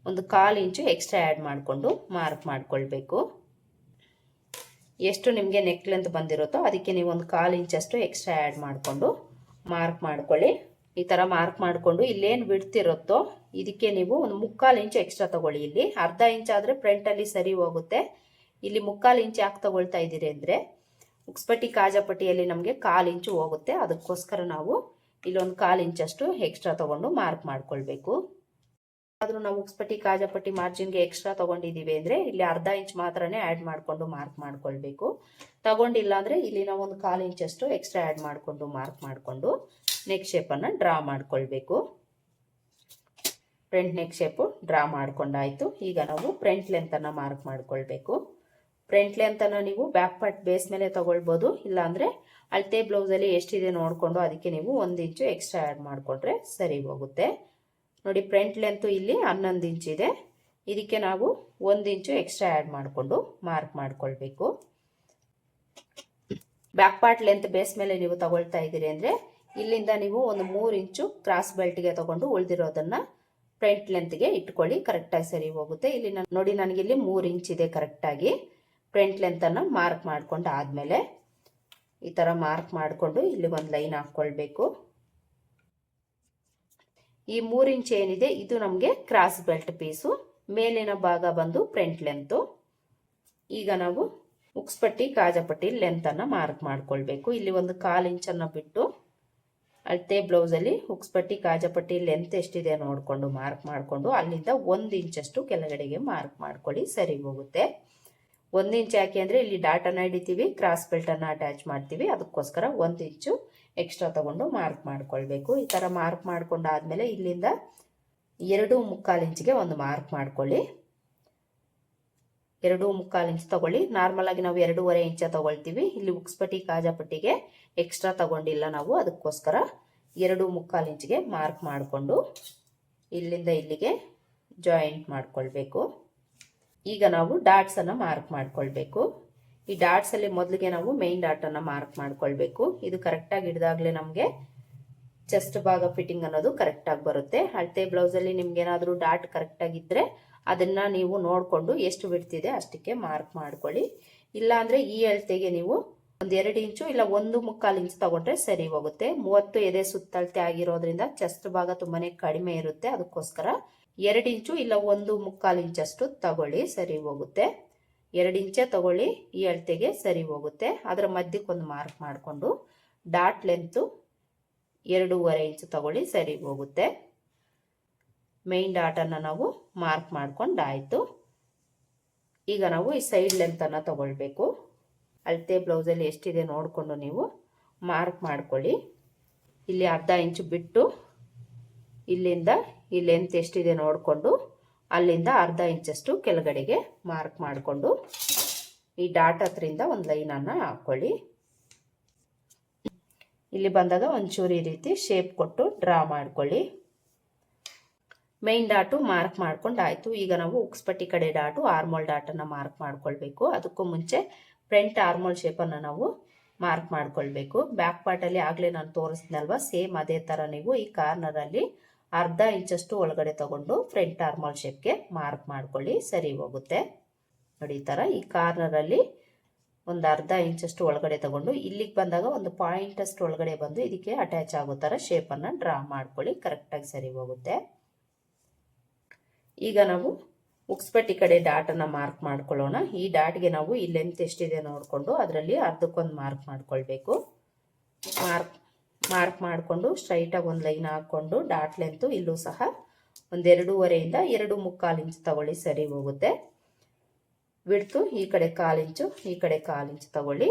ಒಂದು 1/4 ಇಂಚು ಎಕ್ಸ್ಟ್ರಾ ಆ್ಯಡ್ ಮಾಡಿಕೊಂಡು ಮಾರ್ಕ್ ಮಾಡ್ಕೊಳ್ಬೇಕು. ಎಷ್ಟು ನಿಮಗೆ ನೆಕ್ ಲೆಂತ್ ಬಂದಿರುತ್ತೋ ಅದಕ್ಕೆ ನೀವು ಒಂದು 1/4 ಇಂಚಷ್ಟು ಎಕ್ಸ್ಟ್ರಾ ಆ್ಯಡ್ ಮಾಡಿಕೊಂಡು ಮಾರ್ಕ್ ಮಾಡ್ಕೊಳ್ಳಿ. ಈ ಥರ ಮಾರ್ಕ್ ಮಾಡಿಕೊಂಡು ಇಲ್ಲೇನು ಬಿಡ್ತಿರುತ್ತೋ ಇದಕ್ಕೆ ನೀವು ಒಂದು 3/4 ಇಂಚು ಎಕ್ಸ್ಟ್ರಾ ತಗೊಳ್ಳಿ. ಇಲ್ಲಿ ಅರ್ಧ ಇಂಚ್ ಆದರೆ ಫ್ರಂಟಲ್ಲಿ ಸರಿ ಹೋಗುತ್ತೆ. ಇಲ್ಲಿ 3/4 ಇಂಚ್ ಯಾಕೆ ತಗೊಳ್ತಾ ಇದ್ದೀರಿ ಅಂದರೆ ಉಕ್ಸ್ಪಟ್ಟಿ ಕಾಜಾಪಟ್ಟಿಯಲ್ಲಿ ನಮಗೆ 1/4 ಇಂಚು ಹೋಗುತ್ತೆ. ಅದಕ್ಕೋಸ್ಕರ ನಾವು ಇಲ್ಲೊಂದು 1/4 ಇಂಚಷ್ಟು ಎಕ್ಸ್ಟ್ರಾ ತಗೊಂಡು ಮಾರ್ಕ್ ಮಾಡ್ಕೊಳ್ಬೇಕು. ಆದರೂ ನಾವು ಉಕ್ಸ್ಪಟ್ಟಿ ಕಾಜಾಪಟ್ಟಿ ಮಾರ್ಜಿನ್ಗೆ ಎಕ್ಸ್ಟ್ರಾ ತಗೊಂಡಿದ್ದೀವಿ ಅಂದರೆ ಇಲ್ಲಿ ಅರ್ಧ ಇಂಚ್ ಮಾತ್ರನೇ ಆ್ಯಡ್ ಮಾಡಿಕೊಂಡು ಮಾರ್ಕ್ ಮಾಡ್ಕೊಳ್ಬೇಕು. ತಗೊಂಡಿಲ್ಲ ಅಂದರೆ ಇಲ್ಲಿ ನಾವು ಒಂದು 1/4 ಇಂಚಷ್ಟು ಎಕ್ಸ್ಟ್ರಾ ಆ್ಯಡ್ ಮಾಡಿಕೊಂಡು ಮಾರ್ಕ್ ಮಾಡಿಕೊಂಡು ನೆಕ್ ಶೇಪನ್ನು ಡ್ರಾ ಮಾಡ್ಕೊಳ್ಬೇಕು. ಫ್ರಂಟ್ ನೆಕ್ ಶೇಪು ಡ್ರಾ ಮಾಡ್ಕೊಂಡಾಯಿತು. ಈಗ ನಾವು ಫ್ರಂಟ್ ಲೆಂತನ್ನು ಮಾರ್ಕ್ ಮಾಡ್ಕೊಳ್ಬೇಕು. ಫ್ರಂಟ್ ಲೆಂತನ್ನು ನೀವು ಬ್ಯಾಕ್ ಪಾರ್ಟ್ ಬೇಸ್ ಮೇಲೆ ತಗೊಳ್ಬೋದು. ಇಲ್ಲಾಂದರೆ ಅಳತೆ ಬ್ಲೌಸಲ್ಲಿ ಎಷ್ಟಿದೆ ನೋಡಿಕೊಂಡು ಅದಕ್ಕೆ ನೀವು 1 ಇಂಚು ಎಕ್ಸ್ಟ್ರಾ ಆ್ಯಡ್ ಮಾಡಿಕೊಂಡ್ರೆ ಸರಿ ಹೋಗುತ್ತೆ. ನೋಡಿ ಫ್ರಂಟ್ ಲೆಂತು ಇಲ್ಲಿ 11 ಇಂಚ್ ಇದೆ. ಇದಕ್ಕೆ ನಾವು 1 ಇಂಚು ಎಕ್ಸ್ಟ್ರಾ ಆ್ಯಡ್ ಮಾಡಿಕೊಂಡು ಮಾರ್ಕ್ ಮಾಡ್ಕೊಳ್ಬೇಕು. ಬ್ಯಾಕ್ ಪಾರ್ಟ್ ಲೆಂತ್ ಬೇಸ್ ಮೇಲೆ ನೀವು ತಗೊಳ್ತಾ ಇದ್ದೀರಿ ಅಂದರೆ ಇಲ್ಲಿಂದ ನೀವು ಒಂದು 3 ಇಂಚು ಕ್ರಾಸ್ ಬೆಲ್ಟ್ಗೆ ತಗೊಂಡು ಉಳಿದಿರೋದನ್ನು ಫ್ರಂಟ್ ಲೆಂತ್ಗೆ ಇಟ್ಕೊಳ್ಳಿ. ಕರೆಕ್ಟಾಗಿ ಸರಿ ಹೋಗುತ್ತೆ. ಇಲ್ಲಿ ನೋಡಿ ನನಗಿಲ್ಲಿ 3 ಇಂಚ್ ಇದೆ ಕರೆಕ್ಟಾಗಿ. ಫ್ರಂಟ್ ಲೆಂತನ್ನು ಮಾರ್ಕ್ ಮಾಡ್ಕೊಂಡು ಆದಮೇಲೆ ಈ ಥರ ಮಾರ್ಕ್ ಮಾಡಿಕೊಂಡು ಇಲ್ಲಿ ಒಂದು ಲೈನ್ ಹಾಕ್ಕೊಳ್ಬೇಕು. ಈ 3 ಇಂಚ್ ಏನಿದೆ ಇದು ನಮಗೆ ಕ್ರಾಸ್ ಬೆಲ್ಟ್ ಪೀಸು, ಮೇಲಿನ ಭಾಗ ಬಂದು ಫ್ರಂಟ್ ಲೆಂತು. ಈಗ ನಾವು ಉಕ್ಸ್ಪಟ್ಟಿ ಕಾಜಾಪಟ್ಟಿ ಲೆಂತನ್ನು ಮಾರ್ಕ್ ಮಾಡ್ಕೊಳ್ಬೇಕು. ಇಲ್ಲಿ ಒಂದು 1/4 ಇಂಚನ್ನು ಬಿಟ್ಟು ಅಳತೆ ಬ್ಲೌಸಲ್ಲಿ ಉಕ್ಸ್ಪಟ್ಟಿ ಕಾಜಾಪಟ್ಟಿ ಲೆಂತ್ ಎಷ್ಟಿದೆ ನೋಡಿಕೊಂಡು ಮಾರ್ಕ್ ಮಾಡಿಕೊಂಡು ಅಲ್ಲಿಂದ 1 ಇಂಚಷ್ಟು ಕೆಳಗಡೆಗೆ ಮಾರ್ಕ್ ಮಾಡ್ಕೊಳ್ಳಿ, ಸರಿ ಹೋಗುತ್ತೆ. 1 ಇಂಚ್ ಯಾಕೆ ಅಂದರೆ ಇಲ್ಲಿ ಡಾಟನ್ನು ಹಿಡಿತೀವಿ, ಕ್ರಾಸ್ ಬೆಲ್ಟನ್ನು ಅಟ್ಯಾಚ್ ಮಾಡ್ತೀವಿ, ಅದಕ್ಕೋಸ್ಕರ 1 ಇಂಚು ಎಕ್ಸ್ಟ್ರಾ ತಗೊಂಡು ಮಾರ್ಕ್ ಮಾಡ್ಕೊಳ್ಬೇಕು. ಈ ಥರ ಮಾರ್ಕ್ ಮಾಡ್ಕೊಂಡಾದ್ಮೇಲೆ ಇಲ್ಲಿಂದ 2.75 ಇಂಚಿಗೆ ಒಂದು ಮಾರ್ಕ್ ಮಾಡ್ಕೊಳ್ಳಿ. 2.75 ಇಂಚ್ ತಗೊಳ್ಳಿ. ನಾರ್ಮಲ್ ಆಗಿ ನಾವು 2.5 ಇಂಚ ತಗೊಳ್ತೀವಿ. ಇಲ್ಲಿ ಉಕ್ಸ್ಪಟ್ಟಿ ಕಾಜಾಪಟ್ಟಿಗೆ ಎಕ್ಸ್ಟ್ರಾ ತಗೊಂಡಿಲ್ಲ ನಾವು, ಅದಕ್ಕೋಸ್ಕರ 2.75 ಇಂಚಿಗೆ ಮಾರ್ಕ್ ಮಾಡಿಕೊಂಡು ಇಲ್ಲಿಂದ ಇಲ್ಲಿಗೆ ಜಾಯಿಂಟ್ ಮಾಡ್ಕೊಳ್ಬೇಕು. ಈಗ ನಾವು ಡಾಟ್ಸ್ ಅನ್ನು ಮಾರ್ಕ್ ಮಾಡ್ಕೊಳ್ಬೇಕು. ಈ ಡಾಟ್ಸ್ ಅಲ್ಲಿ ಮೊದಲಿಗೆ ನಾವು ಮೇನ್ ಡಾಟ್ ಅನ್ನ ಮಾರ್ಕ್ ಮಾಡ್ಕೊಳ್ಬೇಕು. ಇದು ಕರೆಕ್ಟ್ ಆಗಿ ಹಿಡಿದಾಗ್ಲೇ ನಮಗೆ ಚೆಸ್ಟ್ ಭಾಗ ಫಿಟ್ಟಿಂಗ್ ಅನ್ನೋದು ಕರೆಕ್ಟ್ ಆಗಿ ಬರುತ್ತೆ. ಅಳತೆ ಬ್ಲೌಸ್ ಅಲ್ಲಿ ನಿಮ್ಗೆ ಏನಾದರೂ ಡಾಟ್ ಕರೆಕ್ಟ್ ಆಗಿದ್ರೆ ಅದನ್ನ ನೀವು ನೋಡಿಕೊಂಡು ಎಷ್ಟು ಬಿಡ್ತಿದೆ ಅಷ್ಟಕ್ಕೆ ಮಾರ್ಕ್ ಮಾಡ್ಕೊಳ್ಳಿ. ಇಲ್ಲ ಅಂದ್ರೆ ಈ ಅಳತೆಗೆ ನೀವು ಒಂದು 2 ಇಂಚು ಇಲ್ಲ 1.25 ಇಂಚ್ ತಗೊಂಡ್ರೆ ಸರಿ ಹೋಗುತ್ತೆ. 30 ಎದೆ ಸುತ್ತಳತೆ ಆಗಿರೋದ್ರಿಂದ ಚೆಸ್ಟ್ ಭಾಗ ತುಂಬಾನೇ ಕಡಿಮೆ ಇರುತ್ತೆ, ಅದಕ್ಕೋಸ್ಕರ 2 ಇಂಚು ಇಲ್ಲ 1/4 ಇಂಚಷ್ಟು ತಗೊಳ್ಳಿ, ಸರಿ ಹೋಗುತ್ತೆ. 2 ಇಂಚೇ ತಗೊಳ್ಳಿ, ಈ ಅಳತೆಗೆ ಸರಿ ಹೋಗುತ್ತೆ. ಅದರ ಮಧ್ಯಕ್ಕೊಂದು ಮಾರ್ಕ್ ಮಾಡಿಕೊಂಡು ಡಾಟ್ ಲೆಂತು 2.5 ಇಂಚು ತಗೊಳ್ಳಿ, ಸರಿ ಹೋಗುತ್ತೆ. ಮೇನ್ ಡಾಟನ್ನು ನಾವು ಮಾರ್ಕ್ ಮಾಡ್ಕೊಂಡಾಯಿತು. ಈಗ ನಾವು ಈ ಸೈಡ್ ಲೆಂತನ್ನು ತಗೊಳ್ಬೇಕು. ಅಳತೆ ಬ್ಲೌಸಲ್ಲಿ ಎಷ್ಟಿದೆ ನೋಡಿಕೊಂಡು ನೀವು ಮಾರ್ಕ್ ಮಾಡ್ಕೊಳ್ಳಿ. ಇಲ್ಲಿ ಅರ್ಧ ಇಂಚು ಬಿಟ್ಟು ಇಲ್ಲಿಂದ ಈ ಲೆಂತ್ ಎಷ್ಟಿದೆ ನೋಡಿಕೊಂಡು ಅಲ್ಲಿಂದ ಅರ್ಧ ಇಂಚಷ್ಟು ಕೆಳಗಡೆಗೆ ಮಾರ್ಕ್ ಮಾಡಿಕೊಂಡು ಈ ಡಾಟ್ ಹತ್ರಿಂದ ಒಂದು ಲೈನನ್ನು ಹಾಕ್ಕೊಳ್ಳಿ. ಇಲ್ಲಿ ಬಂದಾಗ ಒಂಚೂರು ಈ ರೀತಿ ಶೇಪ್ ಕೊಟ್ಟು ಡ್ರಾ ಮಾಡ್ಕೊಳ್ಳಿ. ಮೈನ್ ಡಾಟು ಮಾರ್ಕ್ ಮಾಡ್ಕೊಂಡು ಆಯಿತು. ಈಗ ನಾವು ಉಕ್ಸ್ಪಟ್ಟಿ ಕಡೆ ಡಾಟು ಆರ್ಮೋಲ್ ಡಾಟನ್ನು ಮಾರ್ಕ್ ಮಾಡ್ಕೊಳ್ಬೇಕು. ಅದಕ್ಕೂ ಮುಂಚೆ ಫ್ರಂಟ್ ಆರ್ಮೋಲ್ ಶೇಪನ್ನು ನಾವು ಮಾರ್ಕ್ ಮಾಡ್ಕೊಳ್ಬೇಕು. ಬ್ಯಾಕ್ ಪಾರ್ಟಲ್ಲಿ ಆಗಲೇ ನಾನು ತೋರಿಸಿದ್ನಲ್ವ, ಸೇಮ್ ಅದೇ ಥರ ನೀವು ಈ ಕಾರ್ನರಲ್ಲಿ ಅರ್ಧ ಇಂಚಷ್ಟು ಒಳಗಡೆ ತಗೊಂಡು ಫ್ರಂಟ್ ಆರ್ಮೋಲ್ ಶೇಪ್ಗೆ ಮಾರ್ಕ್ ಮಾಡ್ಕೊಳ್ಳಿ, ಸರಿ ಹೋಗುತ್ತೆ. ನೋಡಿ ಈ ಥರ ಈ ಕಾರ್ನರಲ್ಲಿ ಒಂದು ಅರ್ಧ ಇಂಚಷ್ಟು ಒಳಗಡೆ ತಗೊಂಡು ಇಲ್ಲಿಗೆ ಬಂದಾಗ ಒಂದು ಪಾಯಿಂಟಷ್ಟು ಒಳಗಡೆ ಬಂದು ಇದಕ್ಕೆ ಅಟ್ಯಾಚ್ ಆಗೋ ಥರ ಶೇಪನ್ನು ಡ್ರಾ ಮಾಡ್ಕೊಳ್ಳಿ, ಕರೆಕ್ಟಾಗಿ ಸರಿ ಹೋಗುತ್ತೆ. ಈಗ ನಾವು ಉಕ್ಸ್ಪಟ್ಟಿ ಕಡೆ ಡಾಟನ್ನು ಮಾರ್ಕ್ ಮಾಡ್ಕೊಳ್ಳೋಣ. ಈ ಡಾಟ್ಗೆ ನಾವು ಈ ಲೆಂತ್ ಎಷ್ಟಿದೆ ನೋಡಿಕೊಂಡು ಅದರಲ್ಲಿ ಅರ್ಧಕ್ಕೊಂದು ಮಾರ್ಕ್ ಮಾಡ್ಕೊಳ್ಬೇಕು. ಮಾರ್ಕ್ ಮಾಡಿಕೊಂಡು ಸ್ಟ್ರೈಟಾಗಿ ಒಂದು ಲೈನ್ ಹಾಕ್ಕೊಂಡು ಡಾಟ್ ಲೆಂತು ಇಲ್ಲೂ ಸಹ ಒಂದು 2.5 ಇಂದ 2.25 ಇಂಚು ತಗೊಳ್ಳಿ, ಸರಿ ಹೋಗುತ್ತೆ. ಬಿಡ್ತು ಈ ಕಡೆ 1/4 ಇಂಚು, ಈ ಕಡೆ 1/4 ಇಂಚು ತಗೊಳ್ಳಿ.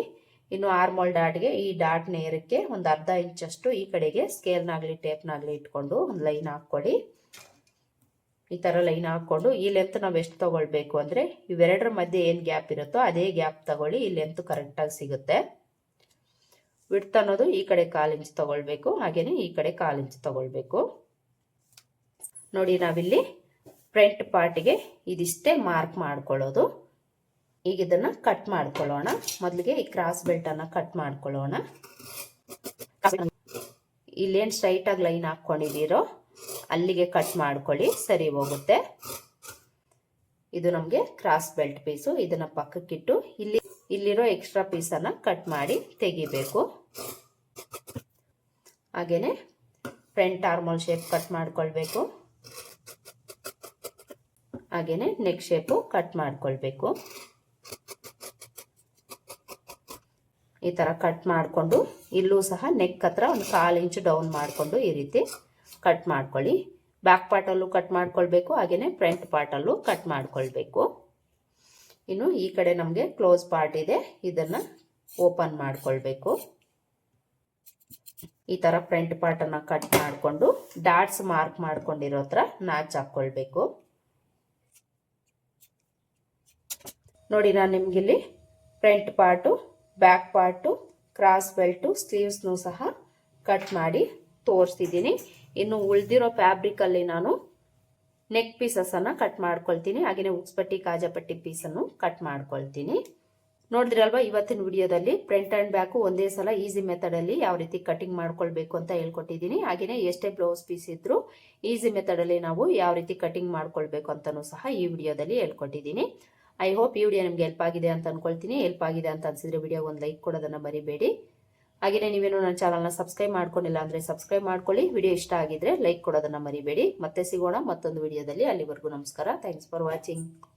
ಇನ್ನು ಆರ್ಮೋಲ್ ಡಾಟ್ಗೆ ಈ ಡಾಟ್ ನೇರಕ್ಕೆ ಒಂದು ಅರ್ಧ ಇಂಚಷ್ಟು ಈ ಕಡೆಗೆ ಸ್ಕೇಲ್ನಾಗಲಿ ಟೇಪ್ನಾಗಲಿ ಇಟ್ಕೊಂಡು ಒಂದು ಲೈನ್ ಹಾಕ್ಕೊಳ್ಳಿ. ಈ ಥರ ಲೈನ್ ಹಾಕ್ಕೊಂಡು ಈ ಲೆಂತ್ ನಾವು ಎಷ್ಟು ತಗೊಳ್ಬೇಕು ಅಂದರೆ ಇವೆರಡರ ಮಧ್ಯೆ ಏನು ಗ್ಯಾಪ್ ಇರುತ್ತೋ ಅದೇ ಗ್ಯಾಪ್ ತಗೊಳ್ಳಿ, ಈ ಲೆಂತ್ ಕರೆಕ್ಟಾಗಿ ಸಿಗುತ್ತೆ. ವಿಡ್ತ್ ಅನ್ನೋದು ಈ ಕಡೆ 1/4 ಇಂಚು ತಗೊಳ್ಬೇಕು, ಹಾಗೆಯೇ ಈ ಕಡೆ 1/4 ಇಂಚು ತಗೊಳ್ಬೇಕು. ನೋಡಿ ನಾವಿಲ್ಲಿ ಫ್ರಂಟ್ ಪಾರ್ಟಿಗೆ ಇದಿಷ್ಟೇ ಮಾರ್ಕ್ ಮಾಡ್ಕೊಳ್ಳೋದು. ಈಗ ಇದನ್ನು ಕಟ್ ಮಾಡ್ಕೊಳ್ಳೋಣ. ಮೊದಲಿಗೆ ಈ ಕ್ರಾಸ್ ಬೆಲ್ಟನ್ನು ಕಟ್ ಮಾಡ್ಕೊಳ್ಳೋಣ. ಇಲ್ಲೇನು ಸ್ಟ್ರೈಟಾಗಿ ಲೈನ್ ಹಾಕ್ಕೊಂಡಿದ್ದೀರೋ ಅಲ್ಲಿಗೆ ಕಟ್ ಮಾಡ್ಕೊಳ್ಳಿ, ಸರಿ ಹೋಗುತ್ತೆ. ಇದು ನಮಗೆ ಕ್ರಾಸ್ ಬೆಲ್ಟ್ ಪೀಸು. ಇದನ್ನು ಪಕ್ಕಕ್ಕಿಟ್ಟು ಇಲ್ಲಿರೋ ಎಕ್ಸ್ಟ್ರಾ ಪೀಸನ್ನು ಕಟ್ ಮಾಡಿ ತೆಗಿಬೇಕು. ಹಾಗೆಯೇ ಫ್ರಂಟ್ ಆರ್ಮೋಲ್ ಶೇಪ್ ಕಟ್ ಮಾಡ್ಕೊಳ್ಬೇಕು. ಹಾಗೆಯೇ ನೆಕ್ ಶೇಪು ಕಟ್ ಮಾಡ್ಕೊಳ್ಬೇಕು. ಈ ಥರ ಕಟ್ ಮಾಡಿಕೊಂಡು ಇಲ್ಲೂ ಸಹ ನೆಕ್ ಹತ್ರ ಒಂದು 1/4 ಇಂಚು ಡೌನ್ ಮಾಡಿಕೊಂಡು ಈ ರೀತಿ ಕಟ್ ಮಾಡ್ಕೊಳ್ಳಿ. ಬ್ಯಾಕ್ ಪಾರ್ಟಲ್ಲೂ ಕಟ್ ಮಾಡ್ಕೊಳ್ಬೇಕು, ಹಾಗೆಯೇ ಫ್ರಂಟ್ ಪಾರ್ಟಲ್ಲೂ ಕಟ್ ಮಾಡ್ಕೊಳ್ಬೇಕು. ಇನ್ನು ಈ ಕಡೆ ನಮಗೆ ಕ್ಲೋಸ್ ಪಾರ್ಟ್ ಇದೆ, ಇದನ್ನು ಓಪನ್ ಮಾಡ್ಕೊಳ್ಬೇಕು. ಈ ಥರ ಫ್ರಂಟ್ ಪಾರ್ಟನ್ನು ಕಟ್ ಮಾಡಿಕೊಂಡು ಡಾಟ್ಸ್ ಮಾರ್ಕ್ ಮಾಡ್ಕೊಂಡಿರೋ ಹತ್ರ ನಾಚ್ ಹಾಕ್ಕೊಳ್ಬೇಕು. ನೋಡಿ ನಾನು ನಿಮಗಿಲ್ಲಿ front part, back part, cross belt, ಸ್ಲೀವ್ಸ್ನೂ ಸಹ ಕಟ್ ಮಾಡಿ ತೋರಿಸ್ತಿದ್ದೀನಿ. ಇನ್ನು ಉಳಿದಿರೋ ಫ್ಯಾಬ್ರಿಕಲ್ಲಿ ನಾನು ನೆಕ್ ಪೀಸಸನ್ನು ಕಟ್ ಮಾಡ್ಕೊಳ್ತೀನಿ, ಹಾಗೆಯೇ ಉಕ್ಸ್ಪಟ್ಟಿ ಕಾಜಾಪಟ್ಟಿ ಪೀಸನ್ನು ಕಟ್ ಮಾಡ್ಕೊಳ್ತೀನಿ. ನೋಡಿದ್ರಲ್ವಾ ಇವತ್ತಿನ ವಿಡಿಯೋದಲ್ಲಿ ಫ್ರಂಟ್ ಆ್ಯಂಡ್ ಬ್ಯಾಕು ಒಂದೇ ಸಲ ಈಸಿ ಮೆಥಡಲ್ಲಿ ಯಾವ ರೀತಿ ಕಟಿಂಗ್ ಮಾಡ್ಕೊಳ್ಬೇಕು ಅಂತ ಹೇಳ್ಕೊಟ್ಟಿದ್ದೀನಿ. ಹಾಗೆಯೇ ಎಷ್ಟೇ ಬ್ಲೌಸ್ ಪೀಸ್ ಇದ್ರೂ ಈಸಿ ಮೆಥಡಲ್ಲಿ ನಾವು ಯಾವ ರೀತಿ ಕಟಿಂಗ್ ಮಾಡ್ಕೊಳ್ಬೇಕು ಅಂತಲೂ ಸಹ ಈ ವಿಡಿಯೋದಲ್ಲಿ ಹೇಳ್ಕೊಟ್ಟಿದ್ದೀನಿ. ಐ ಹೋಪ್ ಈ ವಿಡಿಯೋ ನಿಮಗೆ ಹೆಲ್ಪ್ ಆಗಿದೆ ಅಂತ ಅನ್ಕೊಳ್ತೀನಿ. ಹೆಲ್ಪ್ ಆಗಿದೆ ಅಂತ ಅನ್ಸಿದ್ರೆ ವಿಡಿಯೋ ಒಂದು ಲೈಕ್ ಕೊಡೋದನ್ನು ಮರಿಬೇಡಿ. ಹಾಗೆಯೇ ನೀವೇನು ನನ್ನ ಚಾನಲ್ನ ಸಬ್ಸ್ಕ್ರೈಬ್ ಮಾಡ್ಕೊಂಡಿಲ್ಲ ಅಂದರೆ ಸಬ್ಸ್ಕ್ರೈಬ್ ಮಾಡ್ಕೊಳ್ಳಿ. ವಿಡಿಯೋ ಇಷ್ಟ ಆಗಿದ್ರೆ ಲೈಕ್ ಕೊಡೋದನ್ನು ಮರಿಬೇಡಿ. ಮತ್ತೆ ಸಿಗೋಣ ಮತ್ತೊಂದು ವಿಡಿಯೋದಲ್ಲಿ. ಅಲ್ಲಿವರೆಗೂ ನಮಸ್ಕಾರ. Thanks for watching.